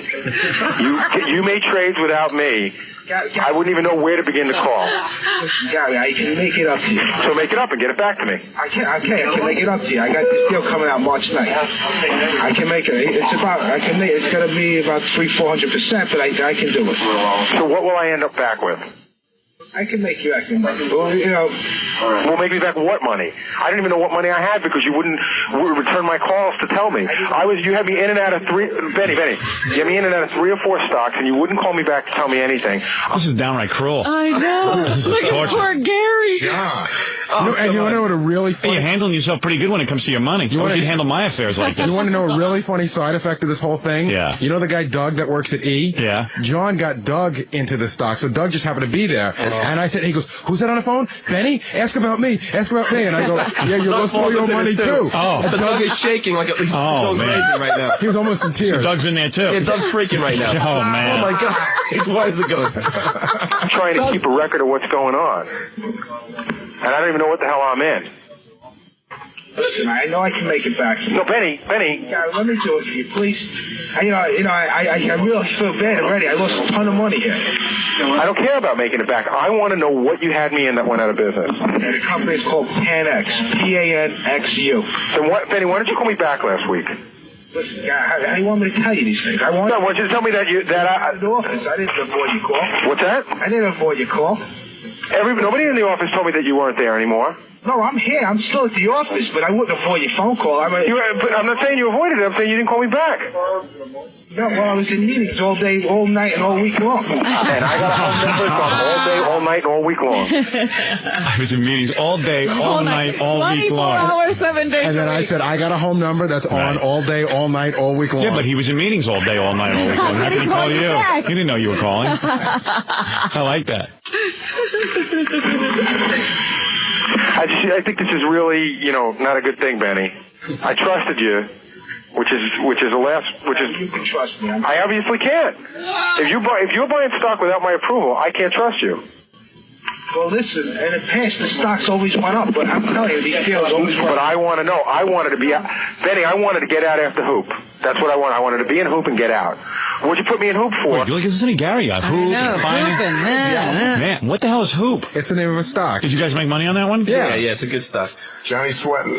You made trades without me. I wouldn't even know where to begin to call. Listen, Gary, I can make it up to you. So make it up and get it back to me. I can make it up to you. I got this deal coming out March 9th. I can make it. It's going to be about 300-400%, but I can do it. So what will I end up back with? I can make you back your money. Well, Well, make me back what money? I didn't even know what money I had because you wouldn't return my calls to tell me. You had me in and out of Benny, you had me in and out of 3 or 4 stocks, and you wouldn't call me back to tell me anything. This is downright cruel. I know. Look at poor Gary. Yeah. And you want to know what a really funny... Hey, you're handling yourself pretty good when it comes to your money. You want to handle my affairs like this. You want to know a really funny side effect of this whole thing? Yeah. You know the guy Doug that works at E? Yeah. John got Doug into the stock, so Doug just happened to be there. And I said, he goes, who's that on the phone? Benny? Ask about me. Ask about me. And I go, yeah, you'll go throw your money too. Oh. And Doug is shaking like he's going crazy right now. He was almost in tears. So Doug's in there too. Yeah, Doug's freaking right now. Oh, man. Oh, my God. Why is it going? I'm trying to keep a record of what's going on. And I don't even know what the hell I'm in. Listen, I know I can make it back. No, Benny. God, let me do it for you, please. I really feel bad already. I lost a ton of money here. I don't care about making it back. I want to know what you had me in that went out of business. The company's called PanX. PANXU. Then what, Benny? Why didn't you call me back last week? Listen, God, how do you want me to tell you these things? I want you to tell me that I didn't avoid your call. What's that? I didn't avoid your call. Nobody in the office told me that you weren't there anymore. No, I'm here. I'm still at the office, but I wouldn't avoid your phone call. But I'm not saying you avoided it. I'm saying you didn't call me back. No, well, I was in meetings all day, all night, and all week long. And I got a home number all day, all night, and all week long. I was in meetings all day, all night, all week long. 24 hours, 7 days. And then I said, I got a home number that's on all day, all night, all week long. Yeah, but he was in meetings all day, all night, all week long. How did he call you? He didn't know you were calling. I like that. I think this is really, not a good thing, Benny. I trusted you, which is the last. You can trust me. I obviously can't. If you're buying stock without my approval, I can't trust you. Well, listen, in the past, the stocks always went up, but I'm telling you, these deals always went up. But I want to know. I wanted to be out. Benny, I wanted to get out after Hoop. That's what I wanted. I wanted to be in Hoop and get out. What'd you put me in Hoop for? Wait, listen to Gary. Hoop and finance. Man, what the hell is Hoop? It's the name of a stock. Did you guys make money on that one? Yeah, it's a good stock. Johnny's sweating.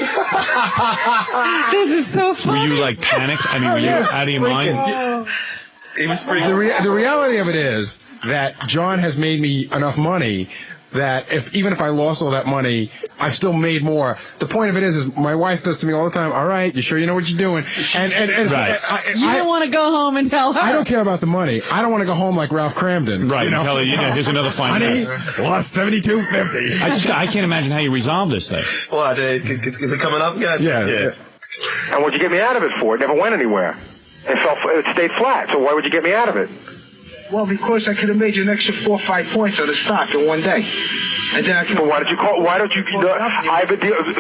This is so funny. Were you panicked? I mean, were you out of your mind? He was freaking. The reality of it is that John has made me enough money that even if I lost all that money, I still made more. The point of it is my wife says to me all the time, all right, you sure you know what you're doing? And right. You don't want to go home and tell her. I don't care about the money. I don't want to go home like Ralph Cramden. Right. Tell her, here's another fine. Honey, lost $72.50. I can't imagine how you resolve this thing. What? Is it coming up? Yeah. And what'd you get me out of it for? It never went anywhere. It stayed flat. So why would you get me out of it? Well, because I could have made you an extra 4 or 5 points on the stock in one day. And then I could. Well, why don't you?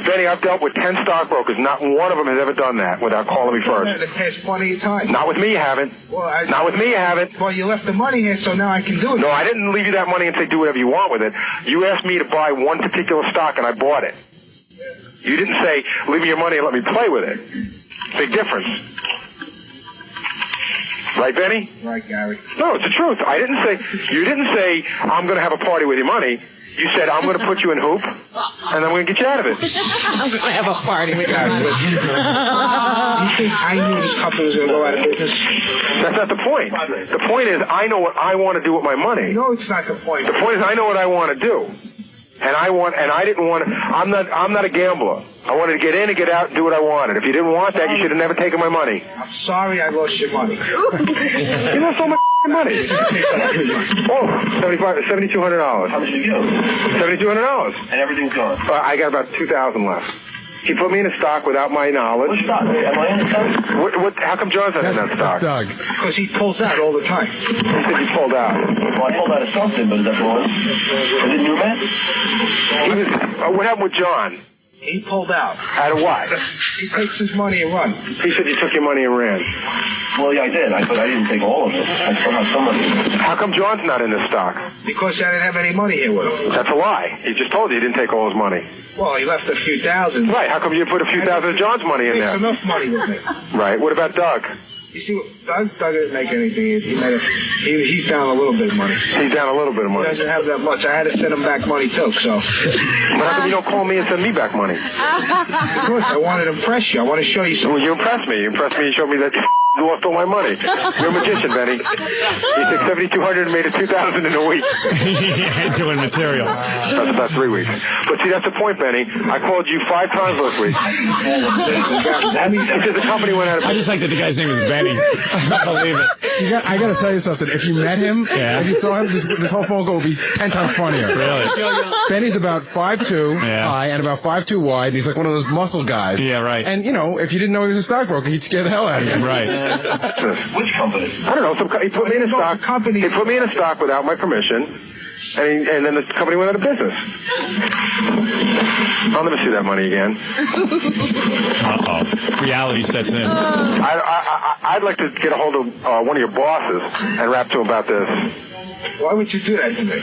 Benny, I've dealt with 10 stockbrokers. Not one of them has ever done that without calling me first. In the past plenty of times. Not with me, you haven't. Not with me, you haven't. Well, you left the money here, so now I can do it. No, I didn't leave you that money and say do whatever you want with it. You asked me to buy one particular stock, and I bought it. You didn't say leave me your money and let me play with it. Big difference. Right, Benny? Right, Gary. No, it's the truth. You didn't say, I'm going to have a party with your money. You said, I'm going to put you in Hoop, and I'm going to get you out of it. I'm going to have a party with your money. You think I knew this company was going to go out of business? That's not the point. The point is, I know what I want to do with my money. No, it's not the point. The point is, I know what I want to do. I'm not a gambler. I wanted to get in and get out and do what I wanted. If you didn't want that, you should have never taken my money. I'm sorry I lost your money. You lost all my money. $7,200. How much did you get? $7,200. And everything's gone. I got about 2,000 left. He put me in a stock without my knowledge. What stock? Am I in the stock? How come John's not in that stock? Doug. Because he pulls out all the time. He said you pulled out. Well, I pulled out of something, but is that the one? Is it new, man? What happened with John? He pulled out. Out of what? He takes his money and runs. He said you took your money and ran. Well, yeah, I did. But I didn't take all of it. I still have some of it. How come John's not in this stock? Because I didn't have any money here with him. That's a lie. He just told you he didn't take all his money. Well, he left a few thousand. Right. How come you put a few thousand of John's money in there? Enough money with me. Right. What about Doug? You see, Doug didn't make anything. He's down a little bit of money. He's down a little bit of money. He doesn't have that much. I had to send him back money, too, so. But how come you don't call me and send me back money? Because I wanted to impress you. I want to show you something. Well, you impressed me. You impressed me and showed me that you lost all my money. You're a magician, Benny. You took $7,200 and made it $2,000 in a week. Yeah, doing material. That's about 3 weeks. But see, that's the point, Benny. I called you 5 times last week. Because the company went out of business. I just like that the guy's name is Benny. I believe it. I got to tell you something. If you met him, if you saw him, this whole phone call would be 10 times funnier. Really? Benny's about 5'2" high and about 5'2" wide. And he's like one of those muscle guys. Yeah, right. And, you know, if you didn't know he was a stockbroker, he'd scare the hell out of you. Right. Which company? I don't know. He put me in a stock. He put me in a stock without my permission, and then the company went out of business. I'll never see that money again. Uh-oh. Reality sets in. I'd like to get a hold of one of your bosses and rap to him about this. Why would you do that to me?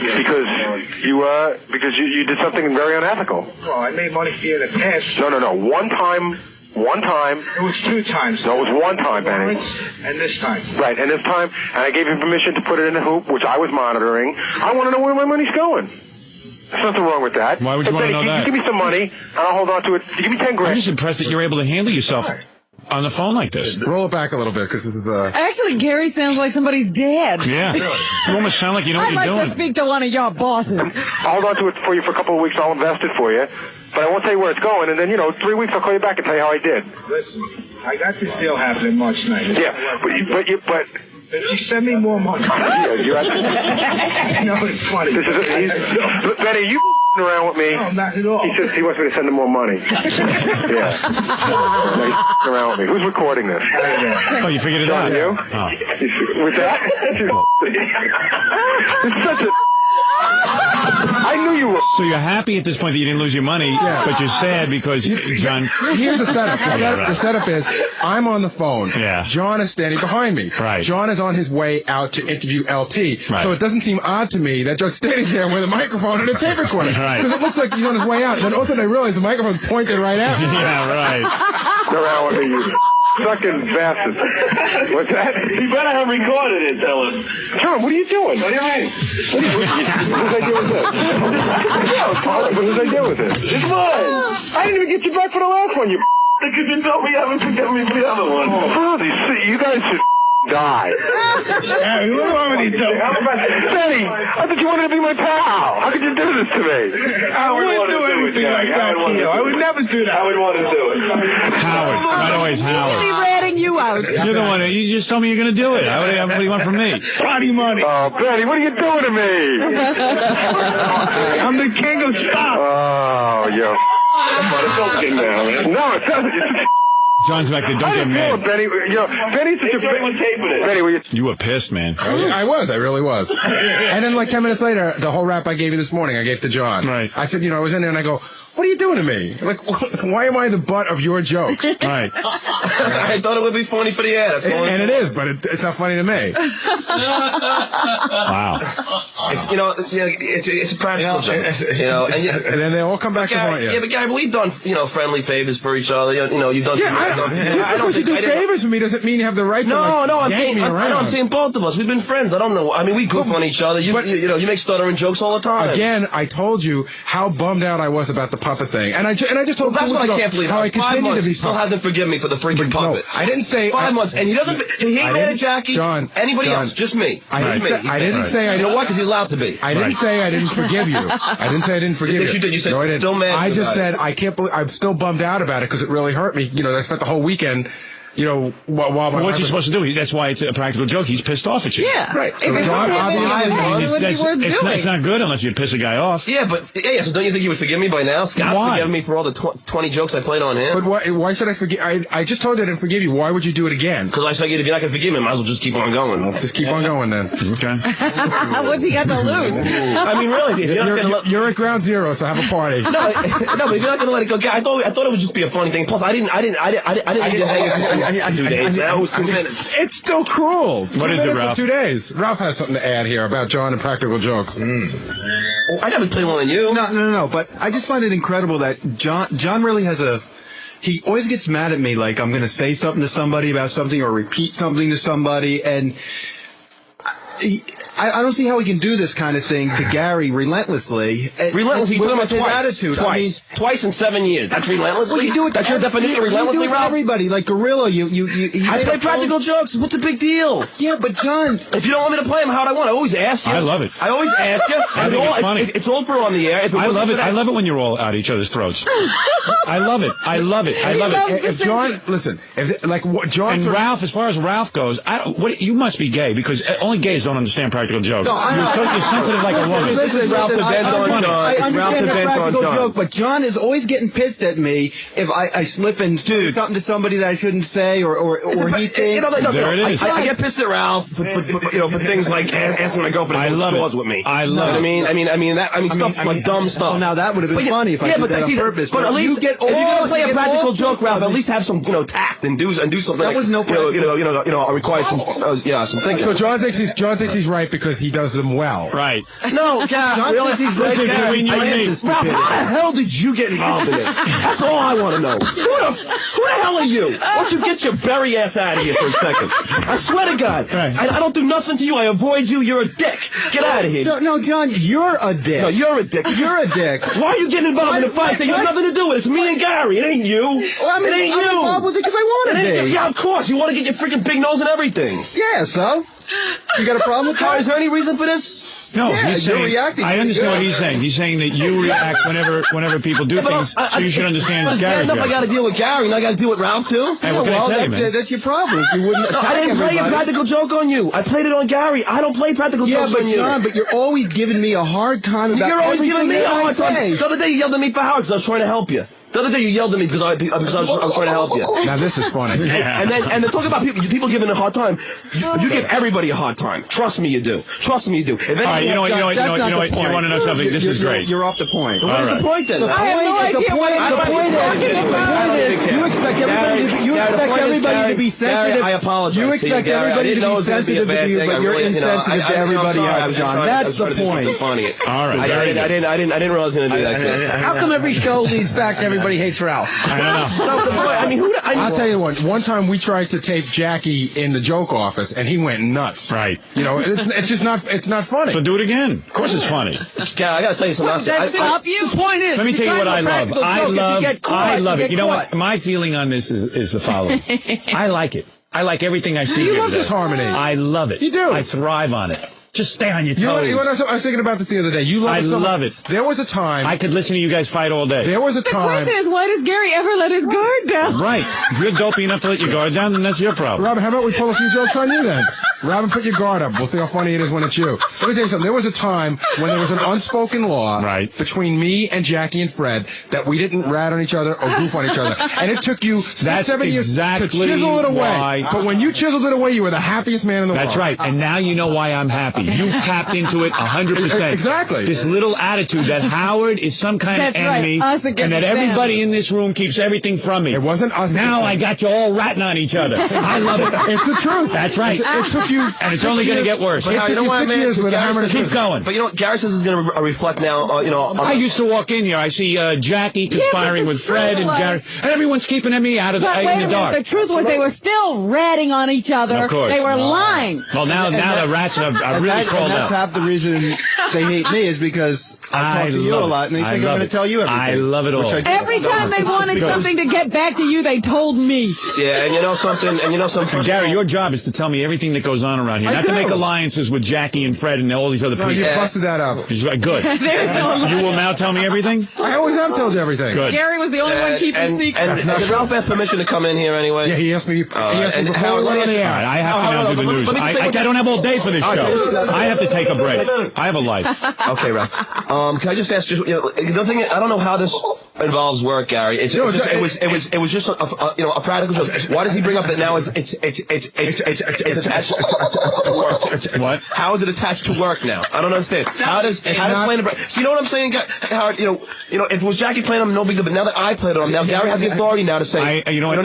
Because you did something very unethical. Well, I made money for you in the past. No. One time. It was 2 times. No, it was 1 time, Benny. And this time. Right, and this time, and I gave you permission to put it in the hoop, which I was monitoring. I want to know where my money's going. There's nothing wrong with that. Why would you want to know that? You give me some money, and I'll hold on to it. You give me 10 grand. I'm just impressed that you're able to handle yourself on the phone like this. Roll it back a little bit, because this is Actually, Gary sounds like somebody's dad. Yeah. You almost sound like you know what you're doing. I'd like to speak to one of your bosses. I'll hold on to it for you for a couple of weeks. I'll invest it for you. But I won't tell you where it's going. And then, 3 weeks, I'll call you back and tell you how I did. Listen, I got this deal happening March 9th. Yeah, but if you send me more money. Yeah, you have to. No, it's funny. Benny, you around with me. No, not at all. He says he wants me to send him more money. Yeah. No, he's around with me. Who's recording this? Oh, you figured it out? You? Oh. With that? It's such a... I knew you were... So you're happy at this point that you didn't lose your money, but you're sad because John... Here's the setup. The setup is, I'm on the phone. Yeah. John is standing behind me. Right. John is on his way out to interview LT. Right. So it doesn't seem odd to me that John's standing there with a microphone and a tape recorder. Right. Because it looks like he's on his way out. Then all of a sudden I realize the microphone's pointed right at me. Yeah, right. Around with me, you fucking bastard. What's that? You better have recorded it, tell us. John, what are you doing? What do you mean? Whose idea was this? Whose idea was this? It's mine. I didn't even get you back for the last one, you Because you told me you haven't forgiven me for the other one. Oh, you guys should die. Hey, what wrong with you, Joe? Benny, I thought you wanted to be my pal. How could you do this to me? I wouldn't do anything like that to you. I would never do that. I would want to do it. Howard. By the way, it's Howard. He's ratting you out. You're the one. You just told me you're going to do it. What do you want from me? Party money. Oh, Benny, what are you doing to me? I'm the king of stock. Oh, yo. No, it doesn't. John's back there. Don't get mad. Benny, Benny's such a Benny, you were pissed, man. I was. I really was. And then like 10 minutes later, the whole rap I gave you this morning, I gave to John. Right. I said, I was in there and I go, what are you doing to me? Like, why am I the butt of your jokes? Right. I thought it would be funny for the ad. That's all. And it is, but it's not funny to me. Wow. It's a practical joke. And then they all come back to haunt you. Yeah, but Gary, we've done friendly favors for each other. You've done. Just because you do favors for me doesn't mean you have the right to yank me around. I'm saying both of us. We've been friends. I don't know. I mean, we goof on each other. You make stuttering jokes all the time. Again, I told you how bummed out I was about the puppet thing, and I just told that's what I can't believe. how I continue to be. He still hasn't forgiven me for the freaking puppet. No, I didn't say 5 months, and he doesn't. He ain't mad at Jackie. John, anybody else? Just me. I didn't say I didn't. You know what? Because he's allowed to be. I didn't say I didn't forgive you. I didn't say I didn't forgive you. You did. You said no, I didn't. Still mad. I just said I can't believe I'm still bummed out about it because it really hurt me. I spent the whole weekend. while my what's he supposed to do? That's why it's a practical joke. He's pissed off at you. Yeah. Right. If it's it's not good unless you piss a guy off. Yeah, but so don't you think he would forgive me by now? Scott forgave me for all the 20 jokes I played on him. But why should I forgive? I just told you I didn't forgive you. Why would you do it again? Because I figured if you're not going to forgive me, I might as well just keep on going. Well, just keep on going then. Okay. What's he got to lose? I mean, really, you're at ground zero, so have a party. No, but if you're not going to let it go, I thought it would just be a funny thing. Plus, I didn't need to hang 2 days. That was 2 minutes. It's still cruel. What is it, Ralph? 2 days. Ralph has something to add here about John and practical jokes. Well, I never played more than you. No. But I just find it incredible that John really has he always gets mad at me like I'm going to say something to somebody about something or repeat something to somebody, and I don't see how he can do this kind of thing to Gary relentlessly. Relentlessly? You put him on his twice. attitude. Twice in 7 years. That's relentlessly? Well, you do it. That's your definition of relentlessly, you do it to Ralph? everybody, like Gorilla. I play practical jokes. What's the big deal? Yeah, but John, if you don't want me to play them, how'd I want? I always ask you. I love it. I always ask you. I think it's funny. It's all for on the air. I love it. I love it when you're all at each other's throats. I love it. I love it. I love it. If John, listen, John and Ralph, as far as Ralph goes, you must be gay because only gays don't understand practical jokes. You're sensitive like a woman. Listen, Ralph depends on John. I understand the practical John. joke, but John is always getting pissed at me if I slip and say something to somebody that I shouldn't say, or he thinks. There it is. I get pissed at Ralph for things like asking my girlfriend to go to stores with me. I love it. I mean, stuff like dumb stuff. Well, now that would have been funny if I did that on purpose. But at least if you're gonna play a practical joke, Ralph, at least have some tact and do something. That was no require some thinking. So John thinks he's right because he does them well. Right. No, John thinks he's right. Between you and me. Ralph, how the hell did you get involved in this? That's all I want to know. Who the hell are you? Why don't you get your berry ass out of here for a second? I swear to God, I don't do nothing to you. I avoid you. You're a dick. Get out of here. No, John, you're a dick. No, you're a dick. You're a dick. Why are you getting involved in a fight that you have nothing to do with? It's me and Gary. It ain't you. Well, it ain't I'm you. involved with it because I want to be. Yeah, of course. You want to get your freaking big nose and everything. Yeah, so? You got a problem with that? Is there any reason for this? No, yeah, he's saying, reacting. I understand what he's saying. He's saying that you react whenever people do things, so you should understand Gary's I got to deal with Gary, and I got to deal with Ralph, too? Hey, what can I say, man? That's your problem. If you wouldn't I didn't play a practical joke on you. I played it on Gary. I don't play practical jokes on you. Yeah, but John, you're always giving me a hard time about You're always giving me a hard time. Say. The other day you yelled at me for Howard because I was trying to help you. The other day you yelled at me because I was trying to help you. Now this is funny. And then talk about people giving a hard time. You give everybody a hard time. Trust me, you do. Trust me, you do. All right, you know what? You want to know something? This is great. You're off the point. So what is the point then? The point is you expect everybody to be sensitive. I apologize. You expect everybody to be sensitive to you, but you're insensitive to everybody else, John. That's the point. All right. I didn't realize I was going to do that. How come every show leads back to everybody hates Ralph? I don't know. I'll tell you what. One time we tried to tape Jackie in the joke office, and he went nuts. Right. It's just not. It's not funny. So do it again. Of course, it's funny. Yeah, I got to tell you something. The point is, let me tell you what I love. I love it. You know what? My feeling on this is the following. I like it. I like everything I see. You love this harmony. I love it. You do. I thrive on it. Just stay on your toes. You know what I was thinking about this the other day. You love it so much. I love it. There was a time. I could listen to you guys fight all day. There was a time. The question is, why does Gary ever let his guard down? Right. If you're dopey enough to let your guard down, then that's your problem. Robin, how about we pull a few jokes on you then? Robin, put your guard up. We'll see how funny it is when it's you. Let me tell you something. There was a time when there was an unspoken law between me and Jackie and Fred that we didn't rat on each other or goof on each other. And it took you 6-7 years to chisel it away. But when you chiseled it away, you were the happiest man in the world. That's right. And now you know why I'm happy. You tapped into it 100%. Exactly. This little attitude that Howard is some kind of enemy and that everybody in this room keeps everything from me. It wasn't us. Now I got you all ratting on each other. I love it. It's the truth. That's right. It took you, and it's only going to get worse. But it took you 6 years with a hammer. Keep going. But you know what? Gary says is going to reflect now. I used to walk in here. I see Jackie conspiring with Fred and Gary, and everyone's keeping me out of the dark. The truth was they were still ratting on each other. Of course. They were lying. Well, now the rats are really that's half the reason they hate me is because I talk to you a lot, and they think I'm going to tell you everything. I love it all. Every time they wanted something to get back to you, they told me. Yeah, and you know something. Gary, your job is to tell me everything that goes on around here, not to make alliances with Jackie and Fred and all these other people. You busted that up. Good. There's no You will now tell me everything? I always have told you everything. Good. Gary was the only one keeping secrets. And did Ralph have permission to come in here anyway? Yeah, he asked me. And Howard, All right, I have to now do the news. I don't have all day for this show. I have to take a break. I have a life. Okay, Ralph. Can I just ask you? The thing, I don't know how this involves work, Gary. It was just a practical joke. Why does he bring up that now it's attached to work? What? How is it attached to work now? I don't understand. How does playing the so you know what I'm saying, Howard? You know, if it was Jackie playing him, no big deal. But now that I played him, now Gary has the authority now to say. You know what?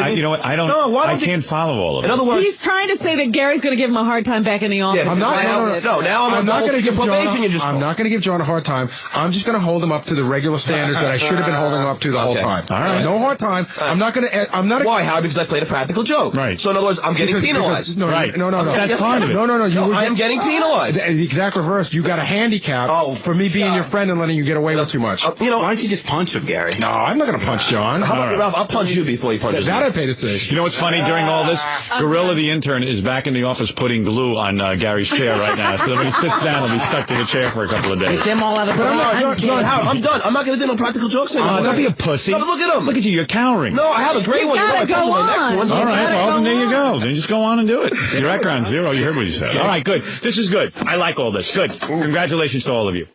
I can't follow all of it. In other words, he's trying to say that Gary's going to give him a hard time back in the office. I'm not. I'm not going to give probation. I'm not going to give John a hard time. I'm just going to hold him up to the regular standards that I should have been holding him up to the whole time. All right. No hard time. I'm not going to. I'm not. Why, Howard? Because I played a practical joke. Right. So in other words, I'm getting penalized. No. That's part of it. No. I am getting penalized. The exact reverse. You got a handicap for me being your friend and letting you get away with too much. Why don't you just punch him, Gary? No, I'm not going to punch John. How about Ralph? I'll punch you before you punch me. That I pay to say. You know what's funny during all this? Gorilla the intern is back in the office putting glue on Gary's chair right now. So when he sits down, he'll be stuck to the chair for a couple of days. Get them all out of the Howard, I'm done. I'm not going to do no practical jokes anymore. Don't be a pussy. No, but look at him. Look at you. You're cowering. No, I have a great one. Gotta go on. All right, well, then there you go. Then just go on and do it. Your record zero. You heard what he said. All right, good. This is good. I like all this. Good. Congratulations to all of you.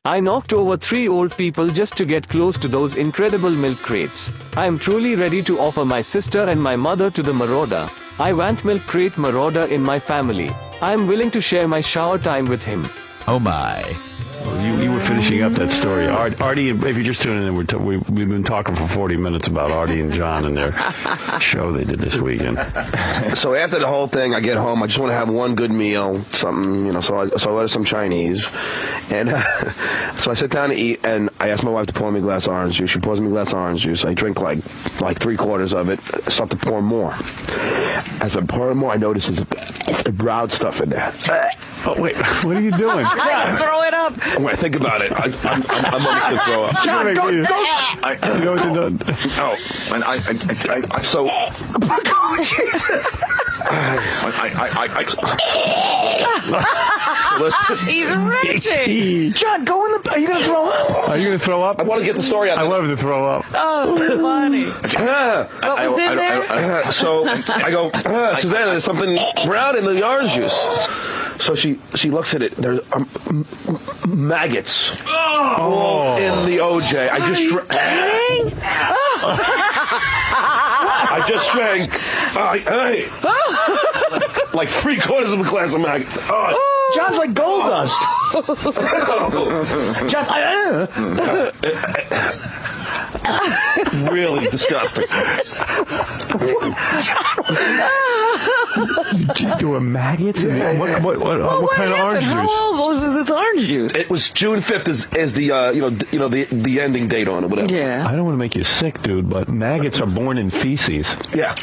I knocked over 3 old people just to get close to those incredible milk crates. I am truly ready to offer my sister and my mother to the marauder. I want Milk Crate Marauder in my family. I am willing to share my shower time with him. Oh my. Well, you were finishing up that story. Artie, if you're just tuning in, we've been talking for 40 minutes about Artie and John and their show they did this weekend. So after the whole thing, I get home. I just want to have one good meal, something, So I order some Chinese, and so I sit down to eat, and I ask my wife to pour me a glass of orange juice. She pours me a glass of orange juice. I drink like 3/4 of it. I start to pour more. As I'm pouring more, I notice there's a brown stuff in there. Oh wait, what are you doing? Throw it up. When I think about it, I'm almost gonna throw up. John, you know what you're doing? Oh, and I so. Listen. He's raging. John, go in the. Are you gonna throw up? Are you gonna throw up? I want to get the story out. I love to throw up. Oh, funny. What was in there? So I go, Suzanne, there's something brown in the orange juice. So she looks at it. There's maggots all in the OJ. I just drank like 3/4 of a glass of maggots. John's like gold dust. Really disgusting. There were maggots in it? What kind of orange juice? How old was this orange juice? It was June 5th is the the ending date on it, whatever. Yeah. I don't want to make you sick, dude, but maggots are born in feces. Yeah.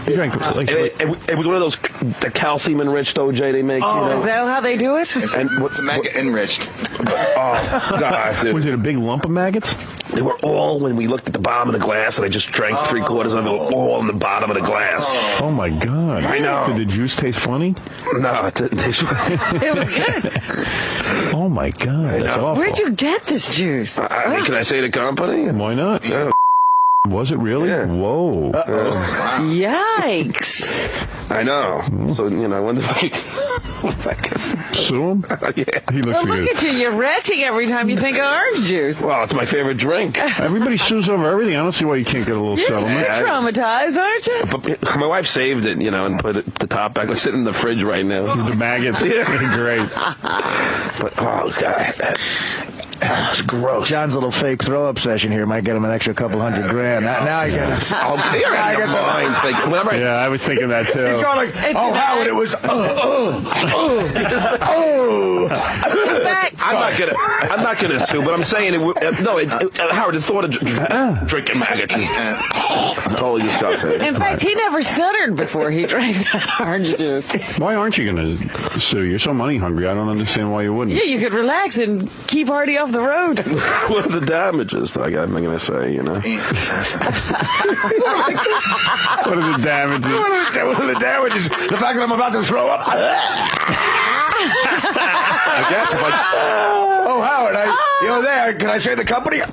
You drank it was one of those the calcium enriched OJ they make. Oh, is that how they do it? And what's maggot enriched? Oh God, dude. Was it a big lump of maggots? They were all when we looked at the bottom of the glass, and I just drank 3/4 of it, all in the bottom of the glass. Oh my God! I know. Did the juice taste funny? No, it didn't taste funny. It was good. Oh my God! That's awful. Where'd you get this juice? Can I say the company? Why not? Yeah. Was it really? Yeah. Whoa. Yikes. I know. So, I wonder if I can sue him? Yeah. He looks Well, look at you. You're retching every time you think of orange juice. Well, it's my favorite drink. Everybody sues over everything. I don't see why you can't get a little settlement. You're traumatized, aren't you? But my wife saved it, and put it the top back. It's sitting in the fridge right now. The maggots. Yeah. Great. But, oh, God. It's gross. John's little fake throw-up session here might get him an extra couple $100,000. Now I get it. You're out of your mind thinking. Yeah, I was thinking that too. He's going like, Howard, it was, Back I'm not gonna sue, but I'm saying Howard, the thought of drinking maggots is totally disgusting. In fact, he never stuttered before he drank that orange juice. Why aren't you going to sue? You're so money hungry. I don't understand why you wouldn't. Yeah, you could relax and keep Artie off the road. What are the damages? I'm going to say, you know. What are the damages? What are the damages? The fact that I'm about to throw up. I guess if I... Oh, Howard, can I say the company? Did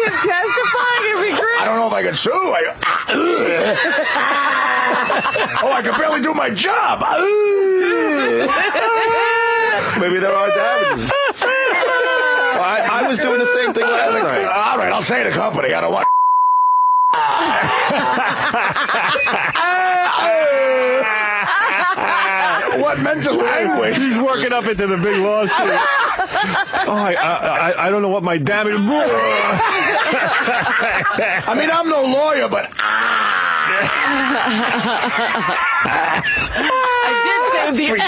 him testifying? It'd be great. I don't know if I can sue. I can barely do my job. Maybe there are damages. I was doing the same thing last night. All right, I'll say the company. I don't want... What mental language? He's working up into the big lawsuit. I don't know what my damage... I mean, I'm no lawyer, but... I did say the I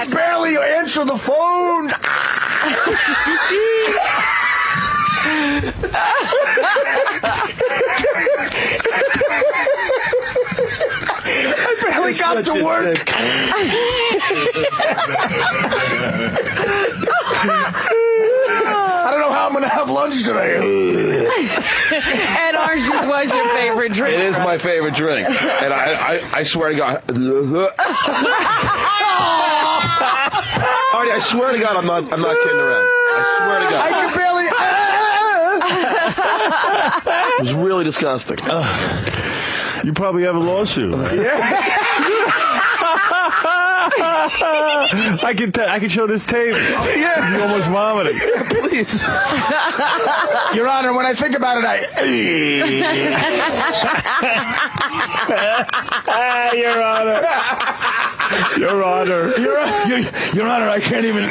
can barely answer the phone. I barely got to work. I don't know how I'm going to have lunch today. And orange juice was your favorite drink. It is my favorite drink. And I swear to God... Artie, I swear to God, I'm not kidding around. I swear to God. I can barely... It was really disgusting. You probably have a lawsuit. I can show this tape. Yeah. You almost vomiting. Please. Your Honor, when I think about it, Your Honor. Your Honor. Your Honor, I can't even...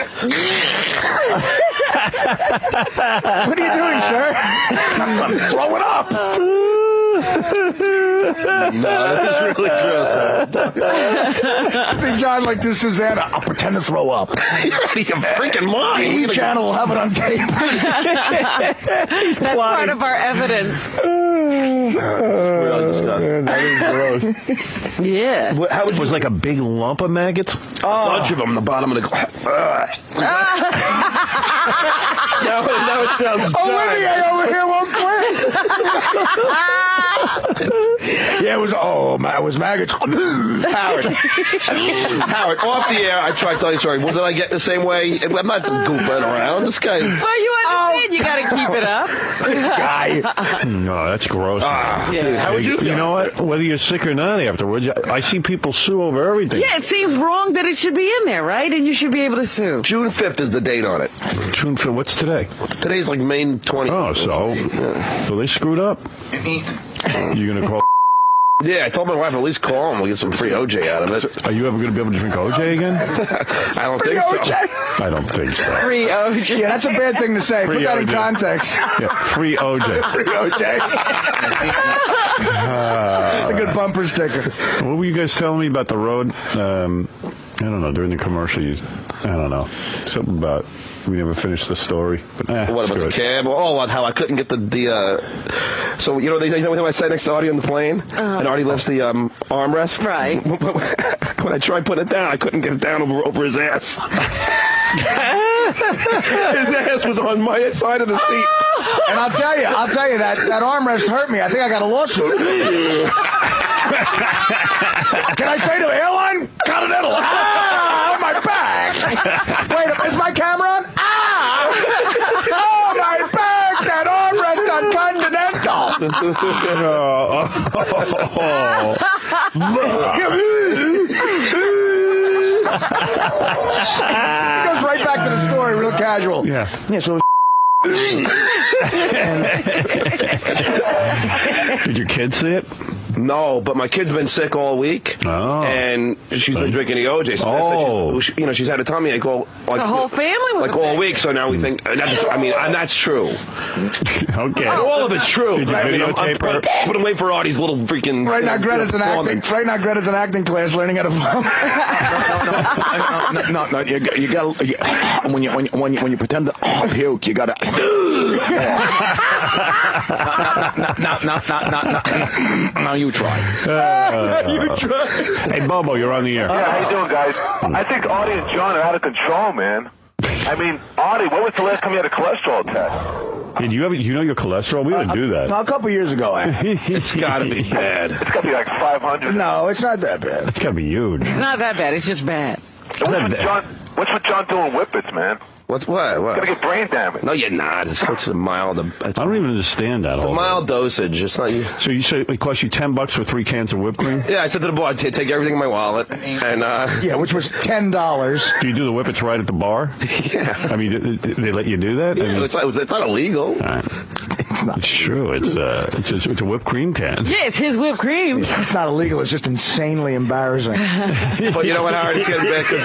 What are you doing, sir? I'm throwing up. No, that's really gross. I think John like to Susanna. I'll pretend to throw up. You're out of your freaking mind. The E! channel will have it on tape. That's part of our evidence. Really disgusting. That is gross. Yeah. How would it was like a big lump of maggots? A bunch of them in the bottom of the glass. Now it sounds Olivier over here won't quit. Yeah, it was maggots. Howard, off the air, I tried to tell you a story. Wasn't I getting the same way? I'm not goofing around. This guy... Well, you understand you got to keep it up. This guy. No, that's gross. Dude, how would you feel? You know what? Whether you're sick or not afterwards, I see people sue over everything. Yeah, it seems wrong that it should be in there, right? And you should be able to sue. June 5th is the date on it. June 5th. What's today? Today's like May 20th. Oh, so they screwed up. You gonna call? Yeah, I told my wife at least call him. We'll get some free OJ out of it. Are you ever going to be able to drink OJ again? I don't think so. I don't think so. Free OJ. Yeah, that's a bad thing to say. Free Put that in OJ. context. Yeah, free OJ. Free OJ. It's a good bumper sticker. What were you guys telling me about the road? I don't know. During the commercial, I don't know. Something about we never finished the story. But what about the cab? Oh, how I couldn't get the so you know when I sat next to Artie on the plane and Artie lifts the armrest. Right. When I tried putting it down, I couldn't get it down over his ass. His ass was on my side of the seat. And I'll tell you that armrest hurt me. I think I got a lawsuit. Can I say to the airline? Continental. Ah, my back. Wait, is my camera on? Ah! Oh, my back. That armrest on Continental. It goes right back to the story, real casual. Yeah. Yeah, so did your kids see it? No, but my kid's been sick all week. Oh. And she's been drinking the OJ. So she's had a tummy ache all like the whole family was all week. So now we think. And that's true. Okay. All of it's true. Did you videotape her? But I'm waiting for Artie's little freaking. Right now, Greta's in acting. Right now, Greta's in acting class, learning how to vomit. No. You gotta when you pretend to puke, you gotta. Now you try. Hey, Bobo, you're on the air. Yeah, how you doing, guys? I think Artie and John are out of control, man. I mean, Artie, when was the last time you had a cholesterol test? Did you know your cholesterol? We didn't do that. A couple years ago. It's got to be bad. It's got to be like 500. No, it's not that bad. It's got to be huge. It's not that bad. It's just bad. What's with John doing whippets, man? What's what? Gonna get brain damage. No, you're not. It's such a mild. I don't even understand that. It's a mild dosage. It's not. So you say it cost you $10 for 3 cans of whipped cream? Yeah, I said to the boy, I'd take everything in my wallet, and yeah, which was $10. Do you do the whippets right at the bar? Yeah. I mean, they let you do that? Yeah, I mean, it's not illegal. It's true. It's a whipped cream can. Yeah, it's his whipped cream. It's not illegal. It's just insanely embarrassing. But you know what, Howard? It's getting bad because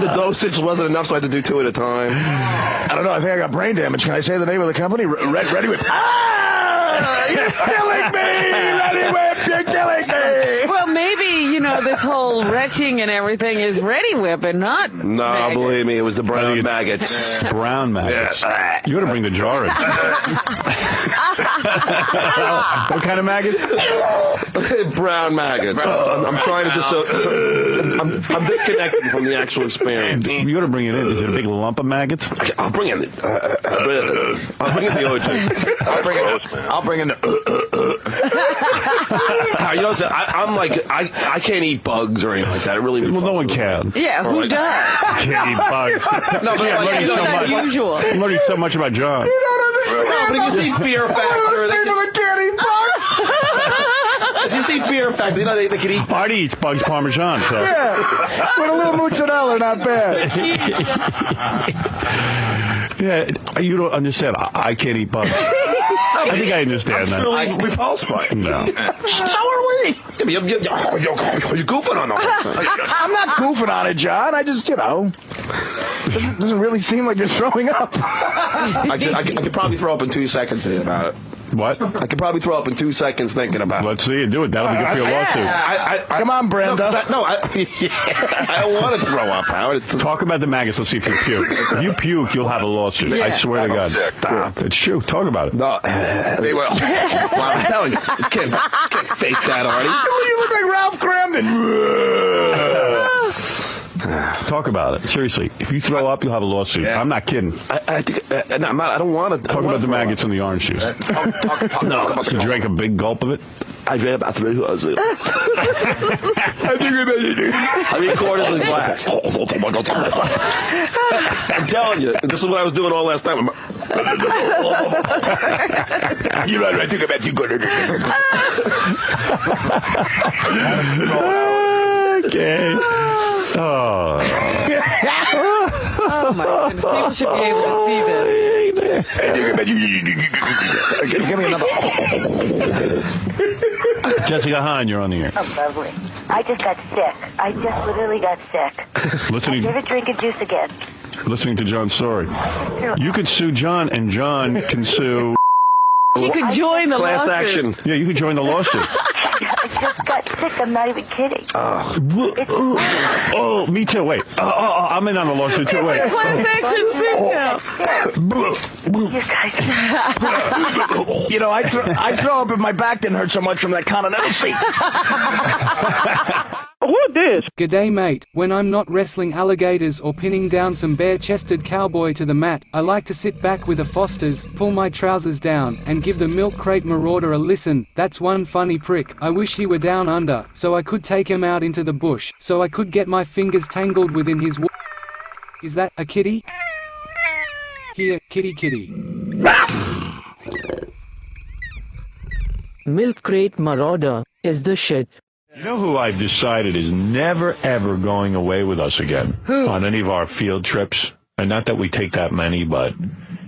the dosage wasn't enough, so I had to do 2 at a time. I don't know. I think I got brain damage. Can I say the name of the company? Ready Whip. Ah! You're killing me! Ready Whip! You're killing me! Well, maybe, this whole retching and everything is Ready Whip and not No, maggots. believe me, it was the brown maggots. Brown maggots. Yeah. You got to bring the jar in. What kind of maggots? Brown maggots. I'm trying to I'm disconnecting from the actual experience. You got to bring it in. Is it a big lump of maggots? I'll bring in the OJ. I'll bring in the. I'm like I can't eat bugs or anything like that. It really. Well, no one can. Yeah, who does? Can't eat bugs. No, but I'm learning so much about John. No, but if you see Fear Factor, they can't eat bugs. If you see Fear Factor, they can eat. Artie eats bugs Parmesan, so. Yeah, with a little mozzarella, not bad. Yeah, you don't understand. I can't eat bugs. I think I understand that. Really repulsed by it. No. So are we. You're goofing on it. I'm not goofing on it, John. I just, doesn't really seem like you're throwing up. I could probably throw up in 2 seconds thinking about it. What? I could probably throw up in 2 seconds thinking about it. Let's see you do it. That'll be good for your lawsuit. Come on, Brenda. I don't want to throw up, Howard. Talk about the maggots. Let's see if you puke. If you puke, you'll have a lawsuit. Yeah. I swear to God. Stop. It's true. Talk about it. No. Well, I'm telling you, you can't fake that, Artie. You look like Ralph Cramden. Talk about it. Seriously. If you throw up, you'll have a lawsuit. Yeah. I'm not kidding. I don't want to. Talk about the maggots in the orange juice. No. You drank a big gulp of it? I drank about 3 I recorded the glass. I'm telling you, this is what I was doing all last time. You're right. I think about you good. Okay. Oh. Oh my goodness. People should be able to see this. Give me another. Jessica Hahn, you're on the air. Oh, lovely. I just got sick. I just literally got sick. Listening. I've never drinking juice again. Listening to John's story. You could sue John, and John can sue. She could join the class lawsuit. action. Yeah, you could join the lawsuit. I just got sick. I'm not even kidding. Oh, me too. Wait. I'm in on the lawsuit too. Wait. Class action suit now. I throw up if my back didn't hurt so much from that continental seat. Who this? G'day mate, when I'm not wrestling alligators or pinning down some bare-chested cowboy to the mat, I like to sit back with a Foster's, pull my trousers down, and give the Milk Crate Marauder a listen. That's one funny prick. I wish he were down under, so I could take him out into the bush, so I could get my fingers tangled within his Is that a kitty? Here, kitty kitty. Milk Crate Marauder is the shit. You know who I've decided is never, ever going away with us again? Who? On any of our field trips. And not that we take that many, but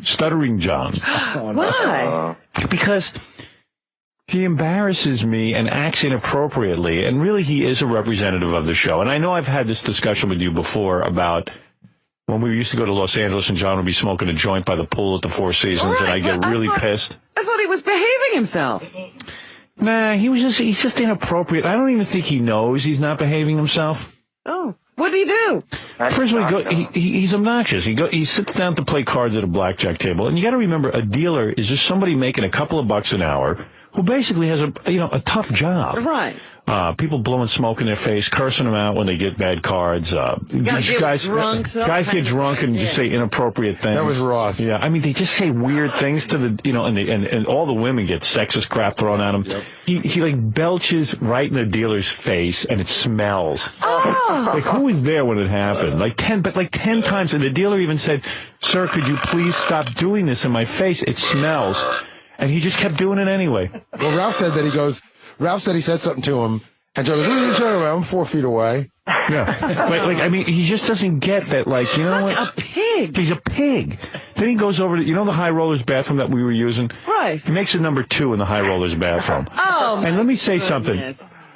Stuttering John. Why? Because He embarrasses me and acts inappropriately, and really he is a representative of the show. And I know I've had this discussion with you before about when we used to go to Los Angeles and John would be smoking a joint by the pool at the Four Seasons, and I get really pissed. I thought he was behaving himself. Nah, he's just inappropriate. I don't even think he knows he's not behaving himself. Oh, what did he do? First of all, he's obnoxious. He sits down to play cards at a blackjack table, and you got to remember, a dealer is just somebody making a couple of bucks an hour who basically has a tough job. Right. People blowing smoke in their face, cursing them out when they get bad cards. Guys get drunk and just say inappropriate things. That was Ross. Yeah, I mean, they just say weird things to the, and all the women get sexist crap thrown at them. Yep. He like belches right in the dealer's face, and it smells. Oh. Like, who was there when it happened? Like 10 times, and the dealer even said, "Sir, could you please stop doing this in my face? It smells." And he just kept doing it anyway. Well, Ralph said he said something to him, and Joe goes, "What are you talking about? I'm 4 feet away." Yeah. I mean, he just doesn't get that, like, you know what? A pig. He's a pig. Then he goes over to, the High Rollers bathroom that we were using? Right. He makes it number 2 in the High Rollers bathroom. Oh, and let me say something.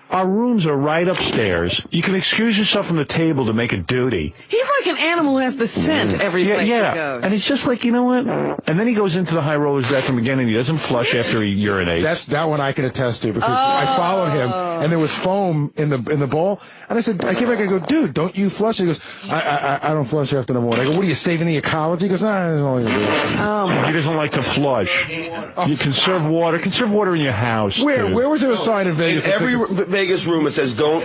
Our rooms are right upstairs. You can excuse yourself from the table to make a duty. He's like an animal who has to scent every place he goes. And it's just like, you know what? And then he goes into the High Rollers bathroom again, and he doesn't flush after he urinates. That one I can attest to, because I followed him, and there was foam in the bowl. And I said, I came back and I go, "Dude, don't you flush?" He goes, I don't flush after the morning. I go, "What are you, saving the ecology?" He goes, "Nah, that's all you do." He doesn't like to flush. You conserve water. Conserve water in your house. Where was there a sign in Vegas? In every Vegas room it says, "Don't,"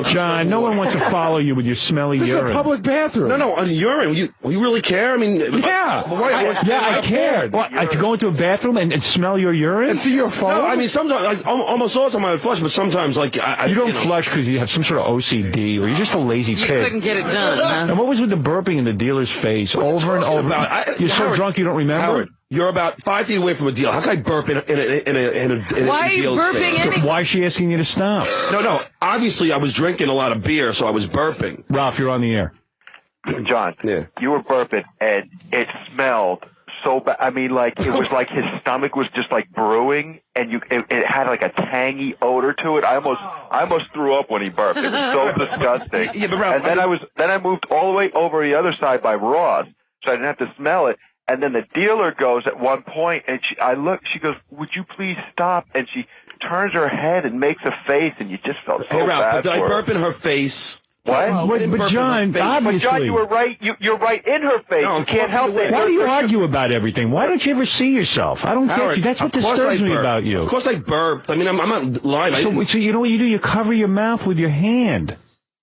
John, no one wants to follow you with your smelly urine. This is a public bathroom. No, on urine. You really care? I mean, I cared. What, to go into a bathroom and smell your urine? And see your phone? No, I mean, sometimes, almost all the time I would flush, but sometimes, like, you don't flush because you have some sort of OCD, or you're just a lazy pig. You couldn't get it done, huh? And what was with the burping in the dealer's face over and over? You're so drunk you don't remember? Howard, you're about 5 feet away from a deal. How can I burp in a Why are you burping in? Why is she asking you to stop? No. Obviously, I was drinking a lot of beer, so I was burping. Ralph, you're on the air. John, you were burping, and it smelled so bad. I mean, like, it was like his stomach was just like brewing, and it had like a tangy odor to it. I almost threw up when he burped. It was so disgusting. Yeah, but Ralph, and then I moved all the way over the other side by Ross, so I didn't have to smell it. And then the dealer goes at one point, and she goes, "Would you please stop?" And she turns her head and makes a face, and you just felt so Ralph, bad but did for I her. burp in her face? What? But John, obviously. But John, you were right. You're right in her face. No, you can't help it. Why do you argue about everything? Why don't you ever see yourself? I don't get you. That's what disturbs me about you. Of course I burped. I mean, I'm not lying. So you know what you do? You cover your mouth with your hand.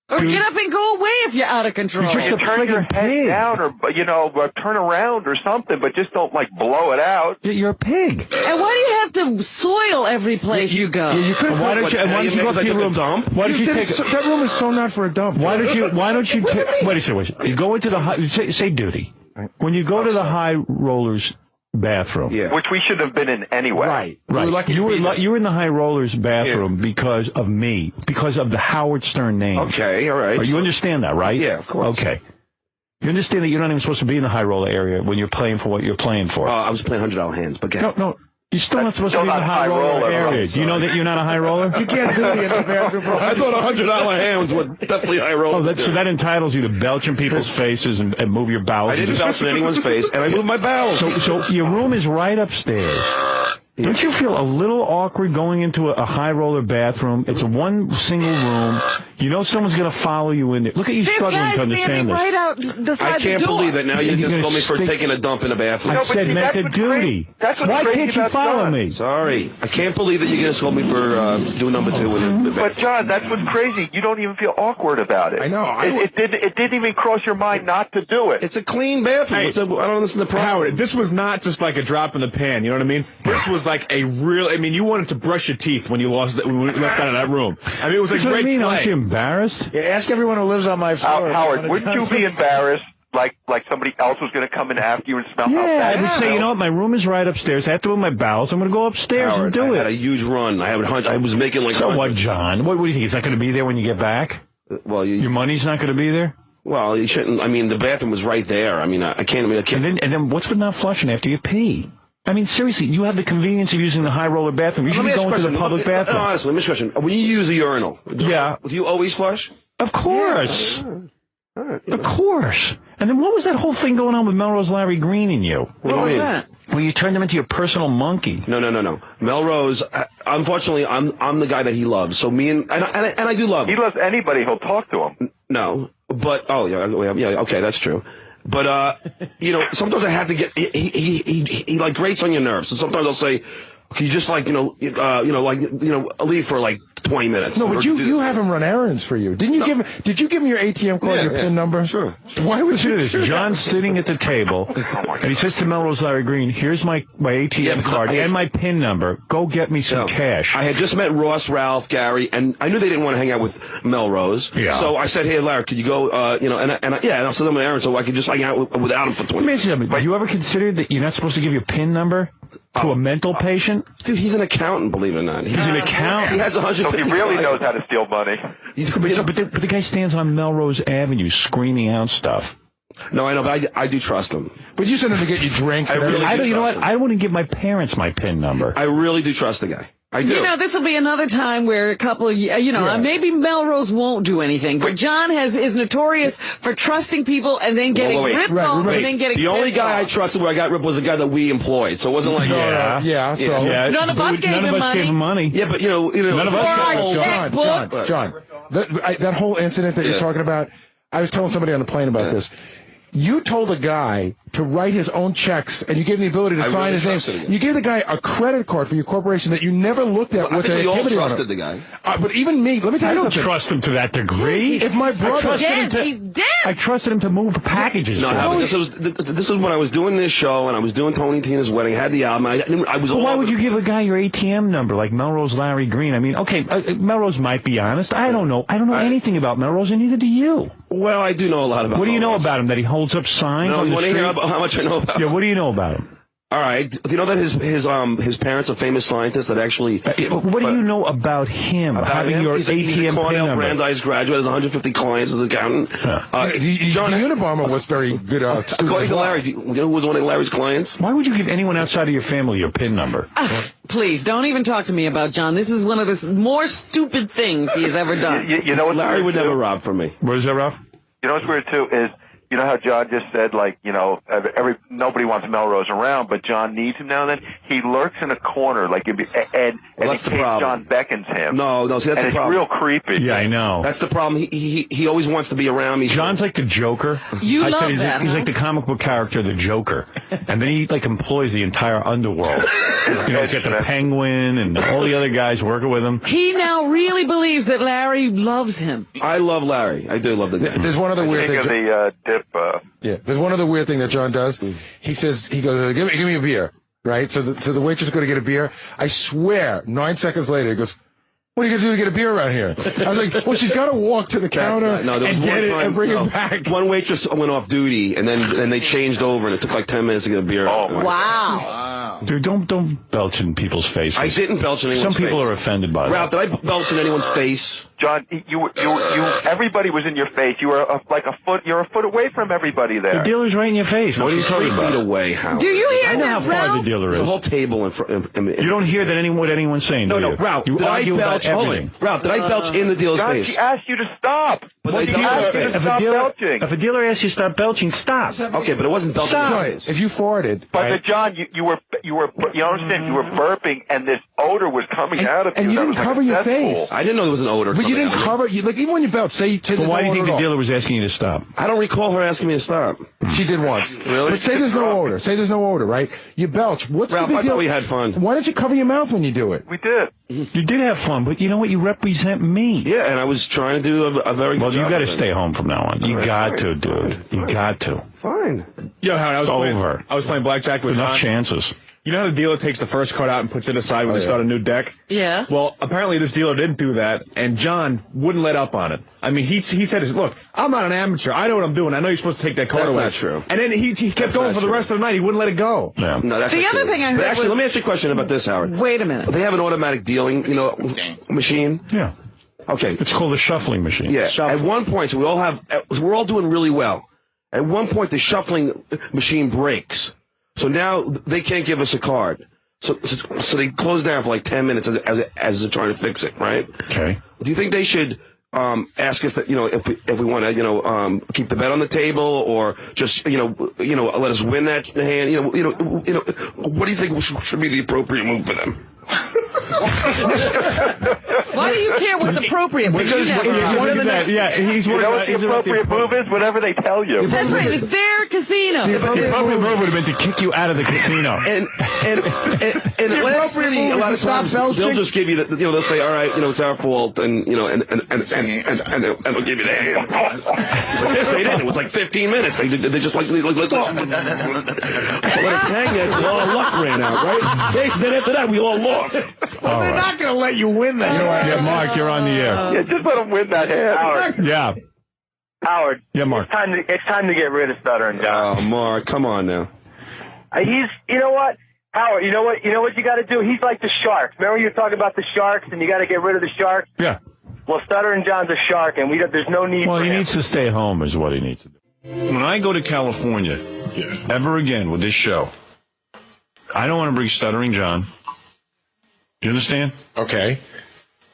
Or get up and go away if you're out of control. You're just You a turn your friggin' head pig. down, or turn around or something, but just don't like blow it out. You're a pig. And why do you have to soil every place you go? You could. Why don't you go to your room? Why don't you take that room is so not for a dump. Why don't you wait a second. You go into the say duty. When you go to the High Rollers bathroom, Which we should have been in anyway. Right. You were in the High Rollers bathroom because of me, because of the Howard Stern name. Okay, all right. You understand that, right? Yeah, of course. Okay. You understand that you're not even supposed to be in the High Roller area when you're playing for what you're playing for. I was playing $100 hands, but no. You're still not supposed to be in the high roller area. Do you know that you're not a high roller? You can't do it in the bathroom. I thought $100 hands were definitely high roller. So that entitles you to belch in people's faces and move your bowels. I didn't belch in anyone's face, and I moved my bowels. So your room is right upstairs. Don't you feel a little awkward going into a high roller bathroom? It's a one single room. You know someone's going to follow you in there. Look at you struggling to understand this. Right out beside the door. I can't believe that now you're going to call me for taking a dump in a bathroom. I said make a duty. Why can't you follow me? Sorry. I can't believe that you're going to call me for doing number 2 in the bathroom. But John, that's what's crazy. You don't even feel awkward about it. I know. It didn't even cross your mind not to do it. It's a clean bathroom. Hey, I don't understand the problem. Howard, this was not just like a drop in the pan. You know what I mean? This was like a real. I mean, you wanted to brush your teeth when you left out of that room. I mean, it was a great play. Aren't you embarrassed? Yeah, ask everyone who lives on my floor. Howard, wouldn't you be embarrassed? Like somebody else was going to come in after you and smell how bad? I would say, you know what, my room is right upstairs. I have to move my bowels. I'm going to go upstairs and do it. I had a huge run. I was making like. So what, John? What do you think? He's not going to be there when you get back? Well, your money's not going to be there? Well, you shouldn't. I mean, the bathroom was right there. I mean, I can't. And then what's with not flushing after you pee? I mean, seriously, you have the convenience of using the high roller bathroom. You should go into the public bathroom. No, honestly, let me ask you a question. When you use a urinal, do you always flush? Of course. Yeah. Of course. And then what was that whole thing going on with Melrose Larry Green and you? What was that? Well, you turned him into your personal monkey. No. Melrose, unfortunately, I'm the guy that he loves. So me and I do love him. He loves anybody who'll talk to him. No, but okay, that's true. But sometimes I have to get he like grates on your nerves. So sometimes I'll say, can you just leave for like 20 minutes? No, but you have him run errands for you. Didn't you give him? Did you give him your ATM card, your PIN number? Sure. Why would you do this? John's sitting at the table, and he says to Melrose Larry Green, "Here's my ATM card and my PIN number. Go get me some cash." I had just met Ross, Ralph, Gary, and I knew they didn't want to hang out with Melrose. Yeah. So I said, "Hey, Larry, could you go? And I'll send them an errand so I could just hang out without him for 20 minutes." Have you ever considered that you're not supposed to give your PIN number to a mental patient? Dude, he's an accountant, believe it or not. He's an accountant. He has 150 He really clients. knows how to steal money. But the guy stands on Melrose Avenue screaming out stuff. No, I know, but I do trust him. But you sent him to get you drinks. I really do you know trust what? him. I wouldn't give my parents my PIN number. I really do trust the guy. I do. You know, this will be another time where a couple of, maybe Melrose won't do anything, but John is notorious for trusting people and then getting ripped off and then getting The only pissed guy off. I trusted where I got ripped was the guy that we employed. So it wasn't like None of us gave him money. Yeah, but none of us. John, that whole incident that you're talking about, I was telling somebody on the plane about this. You told a guy to write his own checks, and you gave him the ability to sign his name. You gave the guy a credit card for your corporation that you never looked at with an activity on it. We all trusted the guy. But even me, let me tell you something. I don't trust him to that degree. If my brother... He's dead. I trusted him to move packages. No, this was when I was doing this show, and I was doing Tony Tina's wedding. I had the album. I was. Why would you give a guy your ATM number like Melrose Larry Green? I mean, okay, Melrose might be honest. I don't know. I don't know anything about Melrose, and neither do you. Well, I do know a lot about. What do you know about him? That he holds up signs? No, on you the want to street? hear about how much I know about him? Yeah, what do you know about him? All right. Do you know that his parents are famous scientists that actually... What do you know about him? Having your he's ATM a Cornell PIN Brandeis graduate, has 150 clients as an accountant. John Unabomber was very good. According to Larry, do you know who was one of Larry's clients? Why would you give anyone outside of your family your PIN number? Please, don't even talk to me about John. This is one of the more stupid things he has ever done. You know what Larry would never rob from me. What is that, Ralph? You know what's weird, too, is... You know how John just said, like, nobody wants Melrose around, but John needs him now and then? He lurks in a corner, like, and that's the problem. John beckons him. No, see, that's the problem. It's real creepy. Yeah, I know. That's the problem. He always wants to be around me. John's like the Joker. You love he's that, He's like the comic book character, the Joker. And then he, like, employs the entire underworld. He's got the Penguin and all the other guys working with him. He now really believes that Larry loves him. I love Larry. I do love the guy. There's one other weird thing. Dip. There's one other weird thing that John does. He goes, give me a beer, right? So the waitress is going to get a beer. I swear, 9 seconds later, he goes, what are you going to do to get a beer around here? I was like, well, she's got to walk to the counter and get it and bring it back. One waitress went off duty, and then they changed over, and it took like 10 minutes to get a beer. Wow. Dude, don't belch in people's faces. I didn't belch in anyone's face. Some people are offended by that. Ralph, did I belch in anyone's face? John, everybody was in your face. You were you're a foot away from everybody there. The dealer's right in your face. What are you talking about? 3 feet away, Howard. Do you hear I know how that, far Ralph? the dealer is. There's a whole table in front. You don't hear what anyone's saying, do you? No, Ralph, You did I argue about belch? Hold everything. on. Ralph, did I belch in the dealer's John, face? she asked you to stop. But What I did you ask you to stop belching? If a dealer asks you to stop belching, stop. Okay, but it wasn't belching in Stop. his face. If you farted, But John, you understand? You were burping, and this odor was coming out of you. and you That didn't was like cover a your cesspool. face. I didn't know there was an odor. But you coming didn't out. cover, even when you belch, say But why do you think the dealer was asking you to stop? I don't recall her asking me to stop. She did once. Really? But say there's no odor. Say there's no odor, right? You belch. What's Ralph, the big I deal? thought we had fun. Why don't you cover your mouth when you do it? We did. You did have fun, but you know what? You represent me. Yeah, and I was trying to do a very good Well, you job got to of it. stay home from now on. You got to, dude. You got to. Fine. Yo, Howard, I was playing blackjack with Enough John. chances. You know how the dealer takes the first card out and puts it aside when they start a new deck? Yeah. Well, apparently this dealer didn't do that, and John wouldn't let up on it. I mean, he said, look, I'm not an amateur. I know what I'm doing. I know you're supposed to take that card away. That's not true. And then he kept going for the rest of the night. He wouldn't let it go. Yeah. No, that's The not other true. thing I heard But actually, was- let me ask you a question about this, Howard. Wait a minute. They have an automatic dealing, machine. Yeah. Okay. It's called a shuffling machine. Yeah. At one point, so we're all doing really well. At one point, the shuffling machine breaks. So now they can't give us a card. So they close down for like 10 minutes as they're trying to fix it, right? Okay. Do you think they should ask us that, if we want to, keep the bet on the table, or just, let us win that hand? What do you think should be the appropriate move for them? Why do you care what's appropriate? Because he's the appropriate move is whatever they tell you. That's right. It's their casino. The appropriate move would have been to kick you out of the casino. And Atlantic City, a lot of times they'll just give you they'll say, all right, it's our fault, and they'll give you the hand. But this they didn't. It was like 15 minutes. They just let us hang there until all our luck ran out, right? Then after that, we all lost. Well, they're not going to let you win that. Yeah, Mark, you're on the air. Yeah, just let them win that hand. Howard. Yeah. Howard. Yeah, Mark. It's time to get rid of Stuttering John. Oh, Mark, come on now. You know what? Howard, you know what you got to do? He's like the sharks. Remember you were talking about the sharks, and you got to get rid of the sharks? Yeah. Well, Stuttering John's a shark, and there's no need for him. Well, he needs to stay home is what he needs to do. When I go to California ever again with this show, I don't want to bring Stuttering John. You understand? Okay.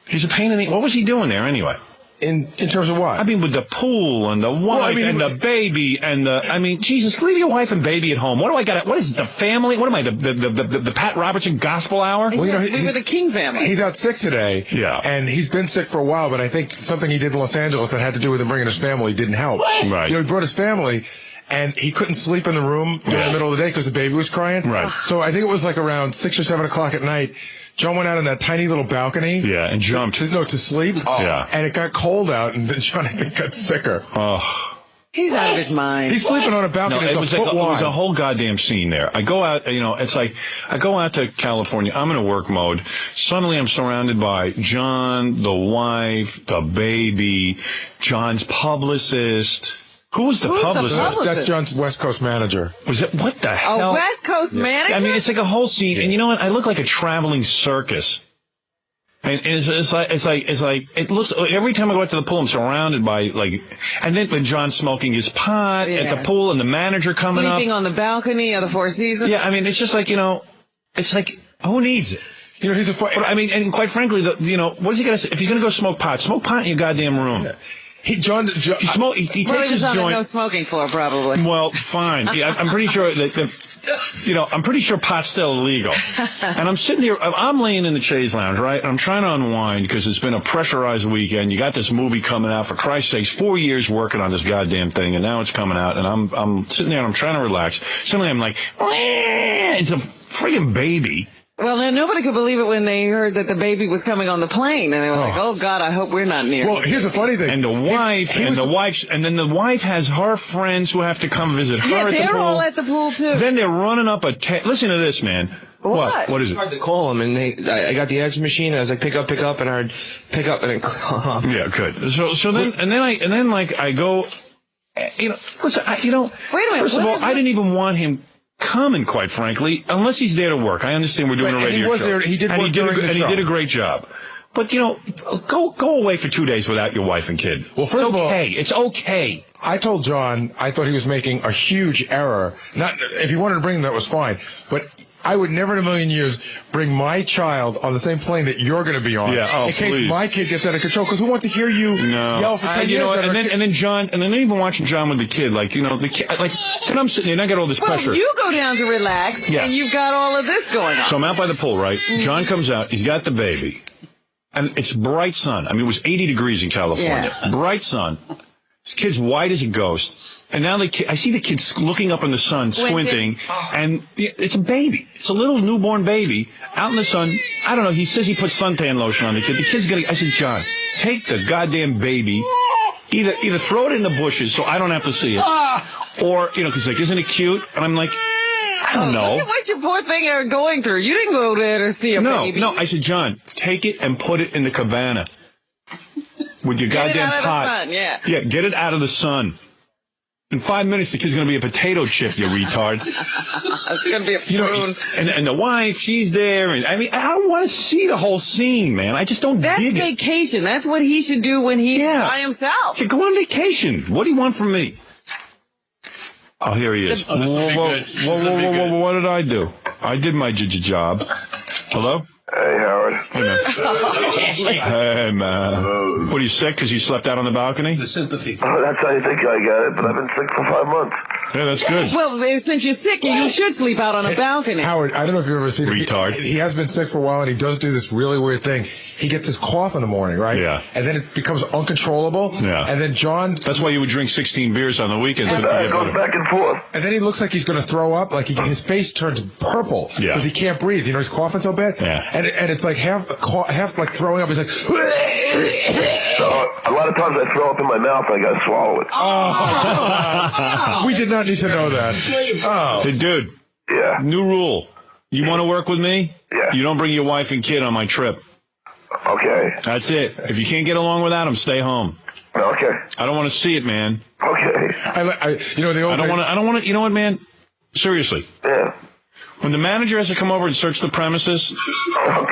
He's a pain in the... What was he doing there anyway? In terms of what? I mean, with the pool and the wife and the baby and the... I mean, Jesus, leave your wife and baby at home. What do I got? What is it, the family? What am I, the Pat Robertson Gospel Hour? Well, we were the King family. He's out sick today. Yeah. And he's been sick for a while, but I think something he did in Los Angeles that had to do with him bringing his family didn't help. Right. He brought his family, and he couldn't sleep in the room in the middle of the day because the baby was crying. Right. So I think it was like around 6 or 7 o'clock at night. John went out on that tiny little balcony. Yeah, and jumped. To sleep. Oh. Yeah. And it got cold out, and then John, I think, got sicker. Oh. He's out of his mind. He's sleeping on a balcony. No, it was a whole goddamn scene there. I go out, it's like, I go out to California, I'm in a work mode. Suddenly I'm surrounded by John, the wife, the baby, John's publicist. Who was the publicist? That's John's West Coast manager. Was it? What the hell? A West Coast manager? I mean, it's like a whole scene, and you know what? I look like a traveling circus. And it's like it looks. Every time I go out to the pool, I'm surrounded by and then when John's smoking his pot at the pool, and the manager coming up, sleeping on the balcony of the Four Seasons. Yeah, I mean, it's just like it's like who needs it? He's a. I mean, and quite frankly, what is he gonna say? If he's gonna go smoke pot in your goddamn room. Yeah. He takes his on joint. No smoking floor, probably. Well, fine. Yeah, I'm pretty sure I'm pretty sure pot's still illegal. And I'm sitting here, I'm laying in the chaise lounge, right? I'm trying to unwind because it's been a pressurized weekend. You got this movie coming out, for Christ's sakes, 4 years working on this goddamn thing, and now it's coming out, and I'm sitting there and I'm trying to relax. Suddenly I'm like, it's a friggin' baby. Well, now nobody could believe it when they heard that the baby was coming on the plane, and they were like, "Oh God, I hope we're not near." Well, here's the funny thing. And the wife, and then the wife has her friends who have to come visit her. Yeah, at the they're pool. all at the pool too. Then they're running up listen to this, man. What? What is it? It's hard to call them, and I got the answer machine. And I was like, pick up, and I heard pick up, and then yeah, good. So then I go, listen, wait a minute. First of all, I didn't even want him coming, quite frankly, unless he's there to work. I understand we're doing a radio show. He did work during the show. And he did a great job. But, go away for 2 days without your wife and kid. Well, first of all, it's okay. I told John I thought he was making a huge error. If he wanted to bring them, that was fine. But I would never in a million years bring my child on the same plane that you're going to be on. Yeah, in case my kid gets out of control. Because we want to hear you yell for 10 years. And then John, and then even watching John with the kid, the kid, and I'm sitting there and I got all this pressure. Well, you go down to relax, and you've got all of this going on. So I'm out by the pool, right? John comes out, he's got the baby, and it's bright sun. I mean, it was 80 degrees in California. Yeah. Bright sun. This kid's white as a ghost. And now I see the kid looking up in the sun, squinting, and it's a baby. It's a little newborn baby out in the sun. I don't know. He says he put suntan lotion on the kid. The kid's I said, John, take the goddamn baby, either throw it in the bushes so I don't have to see it, or, because isn't it cute? And I'm like, I don't know. Look at what your poor thing are going through. You didn't go there to see a baby. No. I said, John, take it and put it in the cabana with your goddamn pot. Yeah, get it out of the sun. In 5 minutes, the kid's going to be a potato chip, you retard. It's going to be a prune. And the wife, she's there. And I mean, I don't want to see the whole scene, man. I just don't dig it. That's vacation. That's what he should do when he's by himself. Go on vacation. What do you want from me? Oh, here he is. Whoa, what did I do? I did my job. Hello? Hey, Howard. Hey, man. Hey, man. What, are you sick because you slept out on the balcony? The sympathy. Oh, that's how you think I got it, but I've been sick for 5 months. Yeah, that's good. Well, since you're sick, you should sleep out on a balcony. Howard, I don't know if you've ever seen it. Retard. He has been sick for a while, and he does do this really weird thing. He gets his cough in the morning, right? Yeah. And then it becomes uncontrollable. Yeah. And then John... That's why you would drink 16 beers on the weekends. It goes back and forth. And then he looks like he's going to throw up. Like his face turns purple. Yeah. Because he can't breathe. You know, he's coughing so bad. Yeah. And it's like half like throwing up. He's like... So, a lot of times I throw up in my mouth and I got to swallow it. Oh. We did not need to know that. Oh. Hey, dude. Yeah. New rule. You want to work with me? Yeah. You don't bring your wife and kid on my trip. Okay. That's it. If you can't get along without them, stay home. Okay. I don't want to see it, man. Okay. You know, the old I don't want to. You know what, man? Seriously. Yeah. When the manager has to come over and search the premises,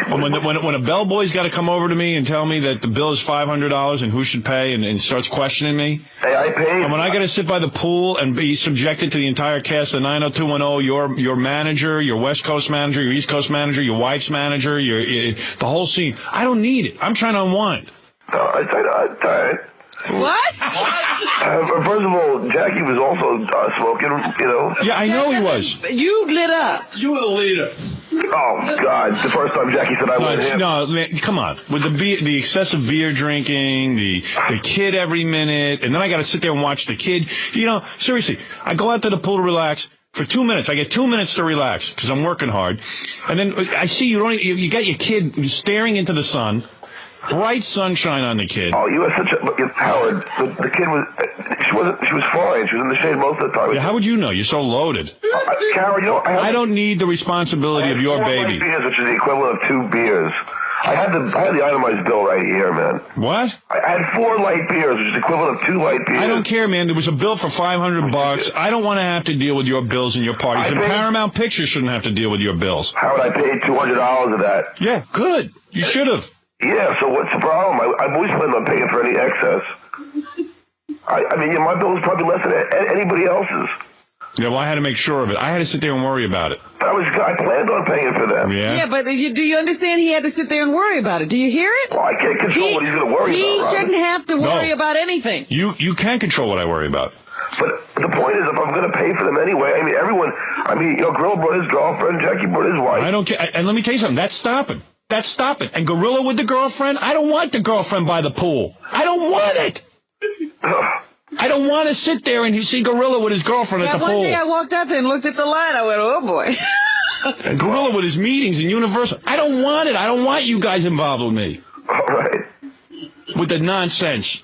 when a bellboy's got to come over to me and tell me that the bill is $500 and who should pay and starts questioning me, hey, I paid. And when I got to sit by the pool and be subjected to the entire cast of 90210, your manager, your West Coast manager, your East Coast manager, your wife's manager, the whole scene, I don't need it. I'm trying to unwind. No, it's all right. What? First of all, Jackie was also smoking, you know. Yeah, I know he was. You lit up. You were the leader. Oh, God. The first time Jackie said I went him. No, man, come on. With the excessive beer drinking, the kid every minute, and then I got to sit there and watch the kid. You know, seriously, I go out to the pool to relax. For 2 minutes, I get 2 minutes to relax because I'm working hard. And then I see you got your kid staring into the sun. Bright sunshine on the kid. Oh, you are such a Howard. The kid was she was fine. She was in the shade most of the time. Yeah, how would you know? You're so loaded. Howard, you know, I don't need the responsibility of your baby. Beers, which is the equivalent of 2 beers. I had the itemized bill right here, man. What? I had 4 light beers, which is equivalent of 2 light beers. I don't care, man. There was a bill for $500. I don't want to have to deal with your bills and your parties. And Paramount Pictures shouldn't have to deal with your bills. Howard, I paid $200 of that. Yeah, good. You should have. Yeah, so what's the problem? I've always planned on paying for any excess. I mean, my bill is probably less than anybody else's. Yeah, well, I had to make sure of it. I had to sit there and worry about it. I planned on paying for them. Yeah. Yeah, but do you understand he had to sit there and worry about it? Do you hear it? Well, I can't control what he's going to worry about. He shouldn't have to worry about anything. You can control what I worry about. But the point is, if I'm going to pay for them anyway, I mean, everyone, Gorilla brought his girlfriend, Jackie brought his wife. I don't care. And let me tell you something. That's stopping. That's stopping. And Gorilla with the girlfriend? I don't want the girlfriend by the pool. I don't want it. I don't want to sit there and see Gorilla with his girlfriend at the pool. One day I walked out there and looked at the line. I went, oh, boy. And Gorilla with his meetings in Universal. I don't want it. I don't want you guys involved with me. All right. With the nonsense.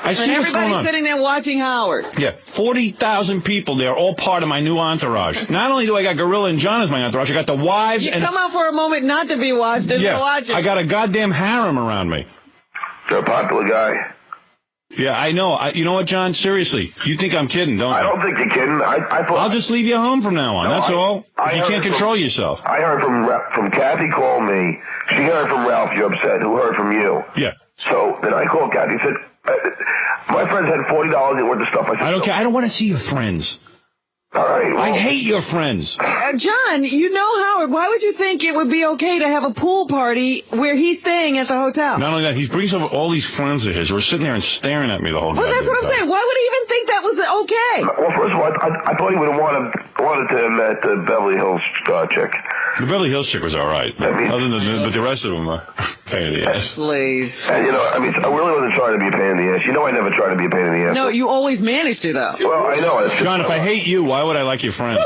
I see and what's going on. everybody's sitting there watching Howard. Yeah, 40,000 people. They're all part of my new entourage. Not only do I got Gorilla and John as my entourage, I got the wives. You come out for a moment not to be watched, and they're watching. I got a goddamn harem around me. You're a popular guy. Yeah, I know. You know what, John? Seriously, you think I'm kidding, don't you? I don't think you're kidding. I'll just leave you home from now on. That's all. If you can't control yourself. I heard from Kathy called me. She heard from Ralph, you're upset, who heard from you. Yeah. So then I called Kathy and said, my friends had $40 worth of stuff. I said, I don't care. I don't want to see your friends. All right. Well, I hate your friends. John, you know Howard. Why would you think it would be okay to have a pool party where he's staying at the hotel? Not only that, he brings over all these friends of his who are sitting there and staring at me the whole time. Well, that's what I'm saying. Why would he even think that was okay? Well, first of all, I thought he would have wanted to have met the Beverly Hills chick. The Beverly Hills chick was all right. But the rest of them are pain in the ass. Please. And, I really wasn't trying to be a pain in the ass. I never try to be a pain in the ass. No, you always managed to, though. Well, I know. John, if I hate you, why would I like your friends?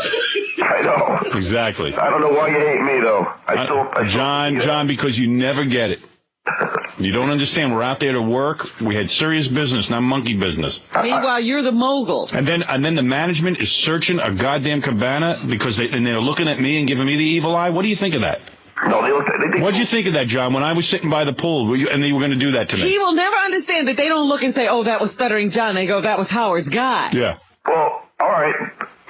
I know. Exactly. I don't know why you hate me, though. John, because you never get it. You don't understand. We're out there to work. We had serious business, not monkey business. Meanwhile, you're the mogul. And then the management is searching a goddamn cabana because they're looking at me and giving me the evil eye. What do you think of that? No, What'd you think of that, John, when I was sitting by the pool and they were going to do that to me? He will never understand that they don't look and say, oh, that was Stuttering John. They go, that was Howard's guy. Yeah. Well, all right.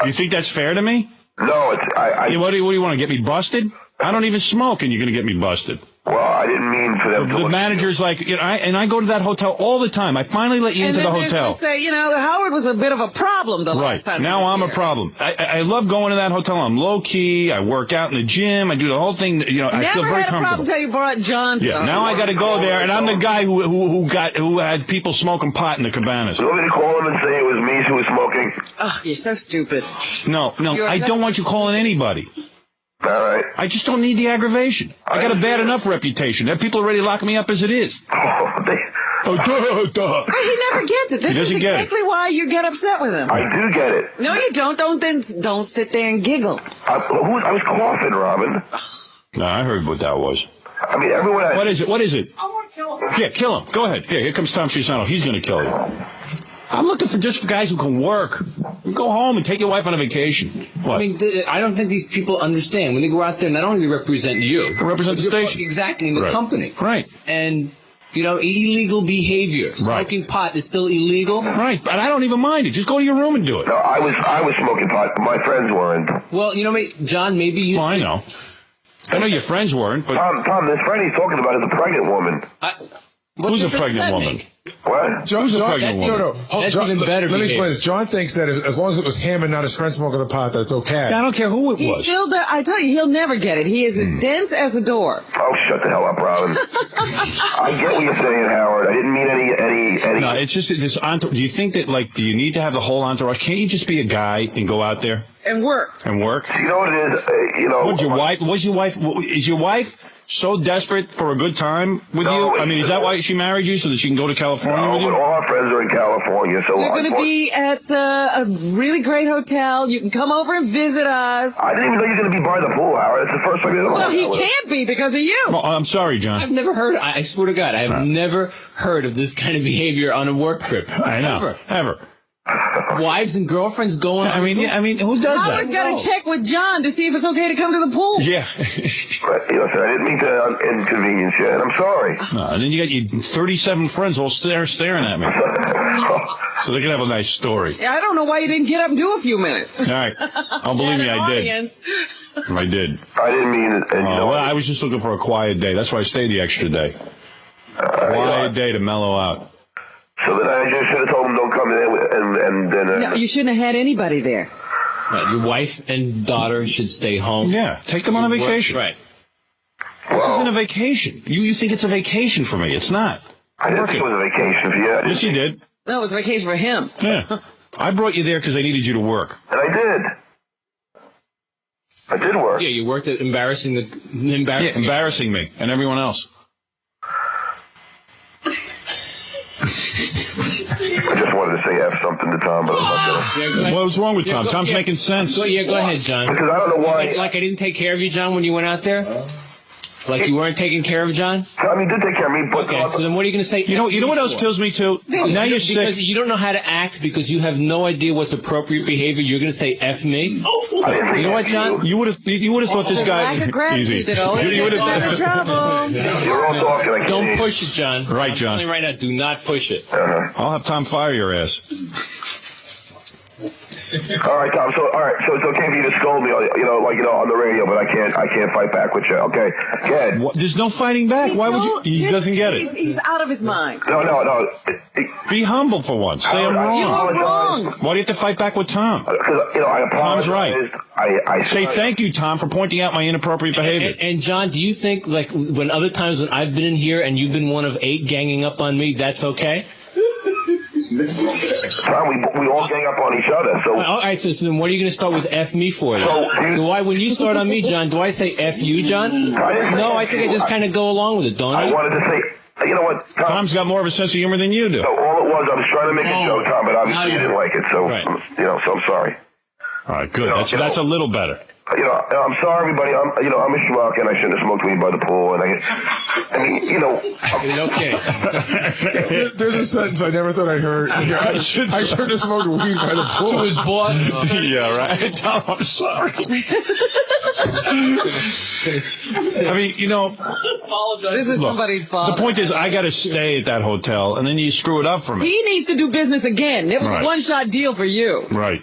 You think that's fair to me? No, it's... What do you want to get me busted? I don't even smoke and you're going to get me busted. Well, I didn't mean for them to The look. manager's like, I go to that hotel all the time. I finally let you into the hotel. Say, Howard was a bit of a problem the last time. Now I'm a problem. I love going to that hotel. I'm low key. I work out in the gym. I do the whole thing. I feel very Never had a problem comfortable. until you brought John to the Now I got to go there, and I'm the guy who had people smoking pot in the cabanas. You want me to call him and say it was me who was smoking? Oh, you're so stupid. No, I don't want you calling anybody. All right. I just don't need the aggravation. I got a bad enough reputation. People are ready to lock me up as it is. Duh. He never gets it. This He doesn't is get it. exactly why you get upset with him. I do get it. No, you don't. Don't sit there and giggle. I was coughing, Robin. No, I heard what that was. I mean, everyone... What is it? What is it? I want to kill him. Yeah, kill him. Go ahead. Here comes Tom Chisano. He's going to kill you. I'm looking for just guys who can work. Go home and take your wife on a vacation. What? I mean, I don't think these people understand. When they go out there, not only represent you. They represent the station. Exactly, in the company. Right. And... illegal behavior. Smoking pot is still illegal. Right, but I don't even mind it. Just go to your room and do it. No, I was smoking pot, but my friends weren't. Well, John, maybe you... Well, I know. I know your friends weren't, but... Tom, this friend he's talking about is a pregnant woman. Who's a pregnant woman? What? Who's a pregnant woman? That's even better. Let me explain this. John thinks that as long as it was him and not his friend smoking the pot, that's okay. I don't care who it He's was. still there. I tell you, he'll never get it. He is as dense as a door. Oh, shut the hell up, Robin. I get what you're saying, Howard. I didn't mean any... No, it's just this entourage. Do you think that, do you need to have the whole entourage? Can't you just be a guy and go out there? And work. And work? You know what it is? Is your wife so desperate for a good time with you? I mean, is that why she married you, so that she can go to California with you? But all our friends are in California, so... We're going to be at a really great hotel. You can come over and visit us. I didn't even know you were going to be by the pool, Howard. That's the first time you know. Well, he can't be because of you. Well, I'm sorry, John. I've never heard... I swear to God, I have never heard of this kind of behavior on a work trip. I know. Ever. Wives and girlfriends going... I mean, who does that? Howard's got to check with John to see if it's okay to come to the pool. Yeah. But, I didn't mean to inconvenience you, and I'm sorry. No, and then you got your 37 friends all staring at me. So they can have a nice story. Yeah, I don't know why you didn't get up and do a few minutes. All right. I'll believe me, I did. I did. I didn't mean it. Well, I was just looking for a quiet day. That's why I stayed the extra day. Quiet day to mellow out. So then I just should have told him don't come in, and then... No, you shouldn't have had anybody there. Your wife and daughter should stay home. Yeah, take them on a vacation. Right. This isn't a vacation. You think it's a vacation for me. It's not. I didn't think it was a vacation for you. Yes, you did. No, it was a vacation for him. Yeah. I brought you there because I needed you to work. And I did. I did work. Yeah, you worked at embarrassing me and everyone else. I just wanted to say F something to Tom, but I'm not going to. What's wrong with Tom? Tom's making sense. Go ahead, John. Because I don't know why. Like I didn't take care of you, John, when you went out there? Like you weren't taking care of John? I mean, did take care of me, but... Okay, so then what are you going to say? You know what else kills me, too? Now you're sick. Because you don't know how to act because you have no idea what's appropriate behavior. You're going to say F me? You know what, John? You would have thought this guy... Easy. You would have... You're all talking. Don't push it, John. Right, John. I'm telling you right now, do not push it. I'll have Tom fire your ass. All right, Tom. So it's okay for you to scold me, on the radio, but I can't fight back with you. Okay, go ahead. There's no fighting back. Why would you? He doesn't get it. He's out of his mind. No. Be humble for once. Say I'm wrong. You were wrong. Why do you have to fight back with Tom? Because I apologize. Tom's right. I say thank you, Tom, for pointing out my inappropriate behavior. And John, do you think when other times when I've been in here and you've been one of 8 ganging up on me, that's okay? Tom, we all gang up on each other. So all right, so then what are you going to start with F me for? When you start on me, John, do I say F you, John? No, I think I just kind of go along with it, don't I? I wanted to say, you know what? Tom's got more of a sense of humor than you do. No, all it was, I was trying to make a joke, Tom, but obviously you didn't like it. So, so I'm sorry. All right, good. That's a little better. I'm sorry, everybody. I'm a schmuck, and I shouldn't have smoked weed by the pool. And okay. There's a sentence I never thought I'd heard. I should have smoked weed by the pool. To his boss. Yeah, right. Tom, I'm sorry. I mean, this is somebody's fault. The point is, I got to stay at that hotel, and then you screw it up for me. He needs to do business again. It was a one-shot deal for you. Right.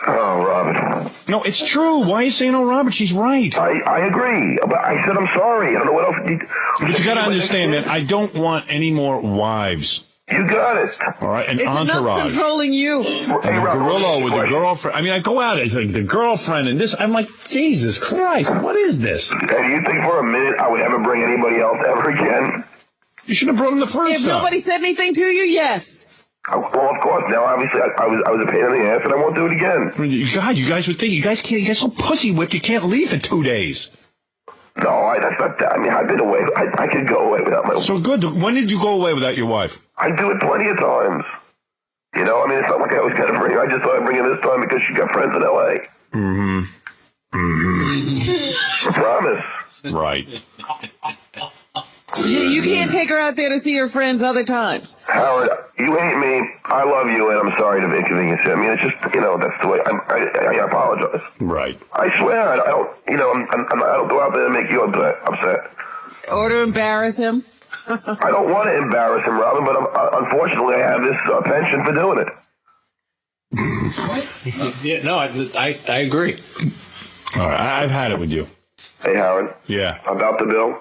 Oh, Robin. No, it's true. Why are you saying, oh, Robert, she's right? I agree. But I said I'm sorry. I don't know what else. But you got to understand, man, I don't want any more wives. You got it. All right, an It's entourage. enough controlling you. And a gorilla with a girlfriend. I mean, I go out as like the girlfriend and this. I'm like, Jesus Christ, what is this? And you think for a minute I would ever bring anybody else ever again? You should have brought him the first If time. nobody said anything to you, yes. Well, of course. Now, obviously, I was a pain in the ass, and I won't do it again. God, you guys would think you guys so pussy whipped. You can't leave for 2 days. No, that's not that. I mean, I've been away. I could go away without my wife. So good. When did you go away without your wife? I do it plenty of times. You know, I mean, it's not like I always got to bring her. I just thought I'd bring her this time because she got friends in L.A. I promise. Right. You can't take her out there to see her friends other times. Howard, you hate me. I love you, and I'm sorry to inconvenience you. I mean, it's just, that's the way. I apologize. Right. I swear, I don't. I don't go out there and make you upset. Or to embarrass him. I don't want to embarrass him, Robin, but unfortunately, I have this penchant for doing it. Yeah, no, I agree. All right, I've had it with you. Hey, Howard. Yeah. About the bill.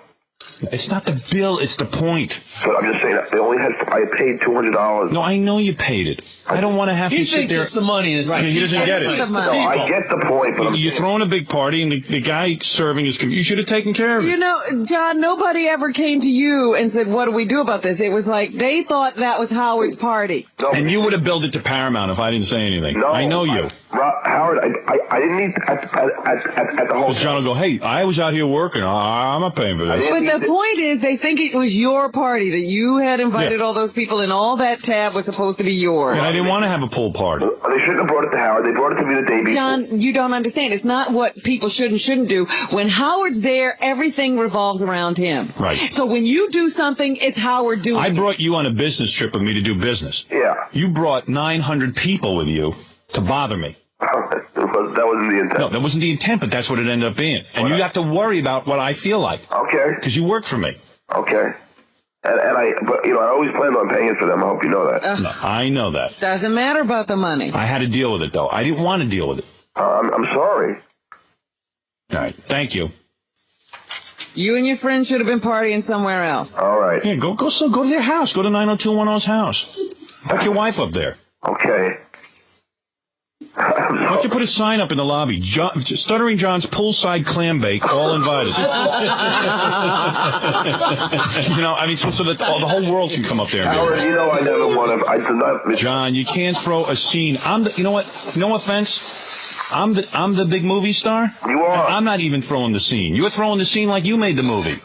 It's not the bill, it's the point. But I'm just saying, I paid $200. No, I know you paid it. I don't want to have to sit there. It's the money. It's right, he doesn't get it. No, I get the point. But you're throwing a big party, and the guy serving his you should have taken care of it. You know, John, nobody ever came to you and said, what do we do about this? It was like they thought that was Howard's party. No. And you would have billed it to Paramount if I didn't say anything. No, I know you. Howard, I didn't need at the whole. John will go, hey, I was out here working. I'm not paying for this. But the point is, they think it was your party, that you had invited all those people, and all that tab was supposed to be yours. And I didn't want to have a pool party. They shouldn't have brought it to Howard. They brought it to me the day before. John, you don't understand. It's not what people should and shouldn't do. When Howard's there, everything revolves around him. Right. So when you do something, it's Howard doing it. I brought you on a business trip with me to do business. Yeah. You brought 900 people with you to bother me. That wasn't the intent. No, that wasn't the intent, but that's what it ended up being. And you have to worry about what I feel like. Okay. Because you work for me. Okay. But I always planned on paying for them. I hope you know that. No, I know that. Doesn't matter about the money. I had to deal with it, though. I didn't want to deal with it. I'm sorry. All right. Thank you. You and your friend should have been partying somewhere else. All right. Yeah, go to their house. Go to 90210's house. Hook your wife up there. Okay. Why don't you put a sign up in the lobby? Stuttering John's poolside clam bake, all invited. So that the whole world can come up there. And Howard, I never want to. I did not. John, you can't throw a scene. You know what? No offense. I'm the big movie star. You are. I'm not even throwing the scene. You're throwing the scene like you made the movie.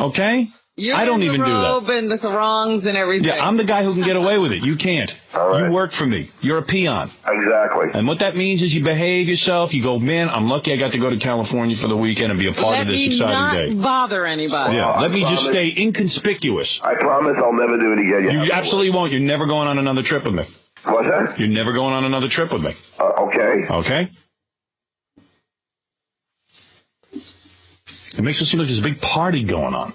Okay? I don't even do that. Robe and the sarongs and everything. Yeah, I'm the guy who can get away with it. You can't. All right. You work for me. You're a peon. Exactly. And what that means is you behave yourself. You go, man, I'm lucky I got to go to California for the weekend and be a part of this exciting day. Let me not bother anybody. Yeah, let me just stay inconspicuous. I promise I'll never do it again. You absolutely won't. You're never going on another trip with me. What's that? You're never going on another trip with me. Okay. Okay? It makes it seem like there's a big party going on.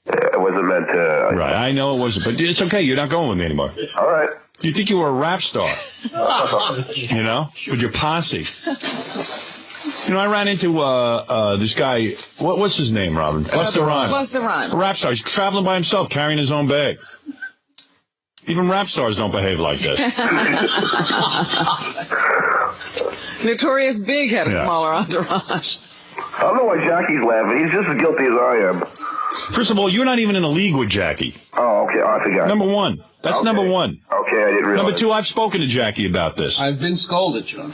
It wasn't meant to. Right, I know it wasn't, but it's okay. You're not going with me anymore. All right. You think you were a rap star, with your posse. I ran into this guy. What's his name, Robin? Busta Rhymes. Busta Rhymes. A rap star. He's traveling by himself, carrying his own bag. Even rap stars don't behave like this. Notorious Big had a smaller entourage. I don't know why Jackie's laughing. He's just as guilty as I am. First of all, you're not even in a league with Jackie. Oh, okay. I forgot. Number one. That's number one. Okay, I didn't realize. Number two, I've spoken to Jackie about this. I've been scolded, John.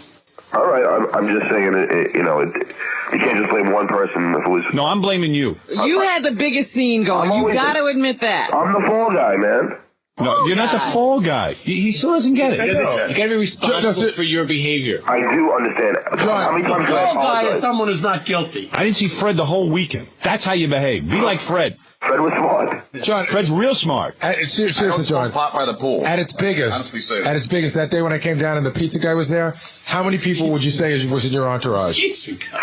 All right, I'm just saying, you can't just blame one person if it was... No, I'm blaming you. You had the biggest scene going. You got to admit that. I'm the fall guy, man. No, you're not the fall guy. He still doesn't get it. You got to be responsible for your behavior. I do understand. How many times The fall guy is someone who's not guilty. I didn't see Fred the whole weekend. That's how you behave. Be like Fred. Fred was smart. John, Fred's real smart. Seriously, John. Pot by the pool. At its biggest, Honestly say that. that day when I came down and the pizza guy was there, how many people would you say was in your entourage?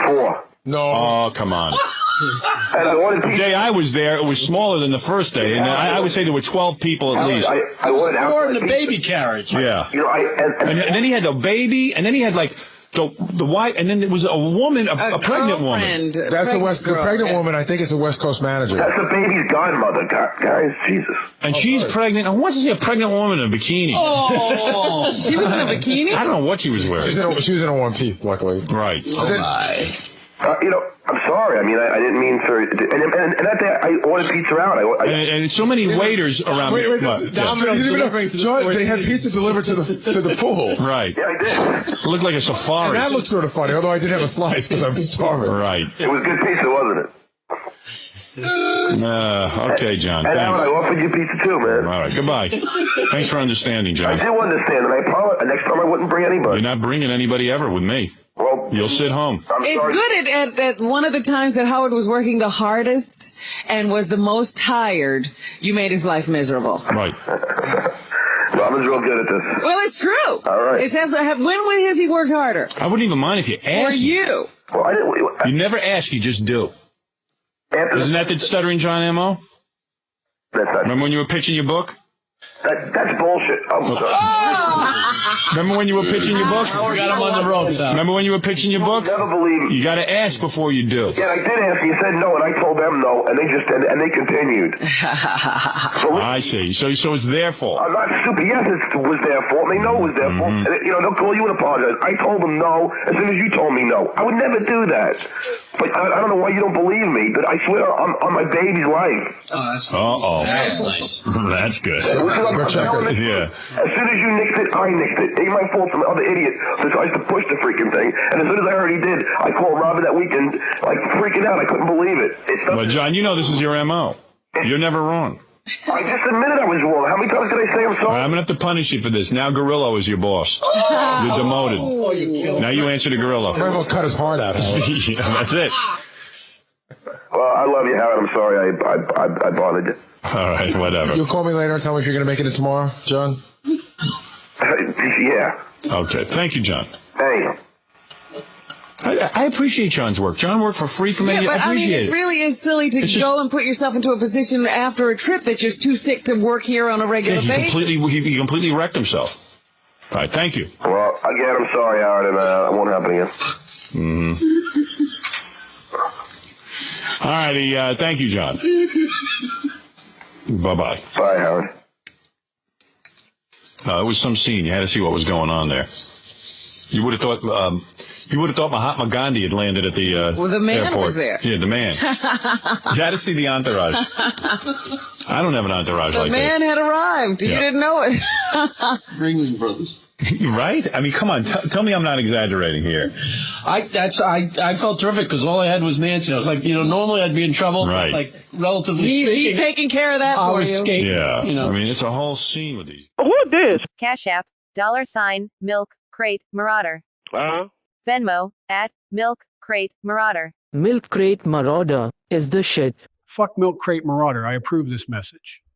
4. No. Oh, come on. And I wanted pizza. The day I was there, it was smaller than the first day, and I would say there were 12 people at least. I wanted Or in the baby carriage. Yeah. You know, and then he had the baby, and then he had like the wife, and then there was a woman, a pregnant woman. That's the pregnant woman. I think it's a West Coast manager. That's the baby's godmother, guys. Jesus. And she's pregnant. I want to see a pregnant woman in a bikini. Oh, she was in a bikini? I don't know what she was wearing. She was in a one piece, luckily. Right. Oh, my. You know, I'm sorry. I mean, I didn't mean for. And that day, I ordered pizza out. And so many waiters around. Wait, John, they had pizza delivered to the pool. Right. Yeah, I did. It looked like a safari. And that looked sort of funny, although I did have a slice because I'm starving. Right. It was good pizza, wasn't it? Okay, John. And Thanks. Howard, I offered you pizza too, man. All right. Goodbye. Thanks for understanding, John. I do understand, and I promise next time I wouldn't bring anybody. You're not bringing anybody ever with me. Well, you'll sit home. It's good at one of the times that Howard was working the hardest and was the most tired, you made his life miserable. Right. Robin's real good at this. Well, it's true. All right. It says, when has he worked harder? I wouldn't even mind if you asked. Or you. Well, I didn't. You never ask, you just do. Isn't that the Stuttering John M.O.? Remember when you were pitching your book? That's bullshit. Remember when you were pitching your book? We got him on the ropes. Remember when you were pitching your book? Never believe you. got to ask before you do. Yeah, I did ask. You said no, and I told them no, and they just and they continued. I see. So it's their fault. I'm not stupid. Yes, it was their fault. They know it was their fault. And, they'll call you and apologize. I told them no as soon as you told me no. I would never do that. But I don't know why you don't believe me, but I swear on my baby's life. That's nice. That's good. Yeah. As soon as you nixed it, I nixed it. It ain't my fault. Some other idiot decides to push the freaking thing. And as soon as I heard he did, I called Robin that weekend, like freaking out. I couldn't believe it. Well, John, you know this is your M.O. You're never wrong. I just admitted I was wrong. How many times did I say I'm sorry? I'm going to have to punish you for this. Now Gorillo is your boss. You're demoted. Now you answer to Gorillo. I'm going to cut his heart out. Yeah, that's it. Well, I love you, Howard. I'm sorry I bothered you. All right, whatever. You'll call me later and tell me if you're going to make it tomorrow, John? Yeah. Okay. Thank you, John. Hey. I appreciate John's work. John worked for free for me. Yeah, but I appreciate it really is silly to go and put yourself into a position after a trip that you're too sick to work here on a regular basis. He completely wrecked himself. All right, thank you. Well, again, I'm sorry, Howard, and it won't happen again. All righty, thank you, John. Bye-bye. Bye, Howard. It was some scene. You had to see what was going on there. You would have thought Mahatma Gandhi had landed at the the man airport. was there. Yeah, the man. You had to see the entourage. I don't have an entourage The like man had arrived. You Yeah. didn't know it. Ringling Brothers. Right? I mean, come on. Tell me I'm not exaggerating here. I felt terrific because all I had was Nancy. I was like, normally I'd be in trouble. Right. But, like, relatively speaking. He's taking care of that I for was you. skating. Yeah. I mean, it's a whole scene with these. Who this? Cash.App, $milkcratemarauder. Venmo, @milkcratemarauder. Milk Crate Marauder is the shit. Fuck Milk Crate Marauder. I approve this message.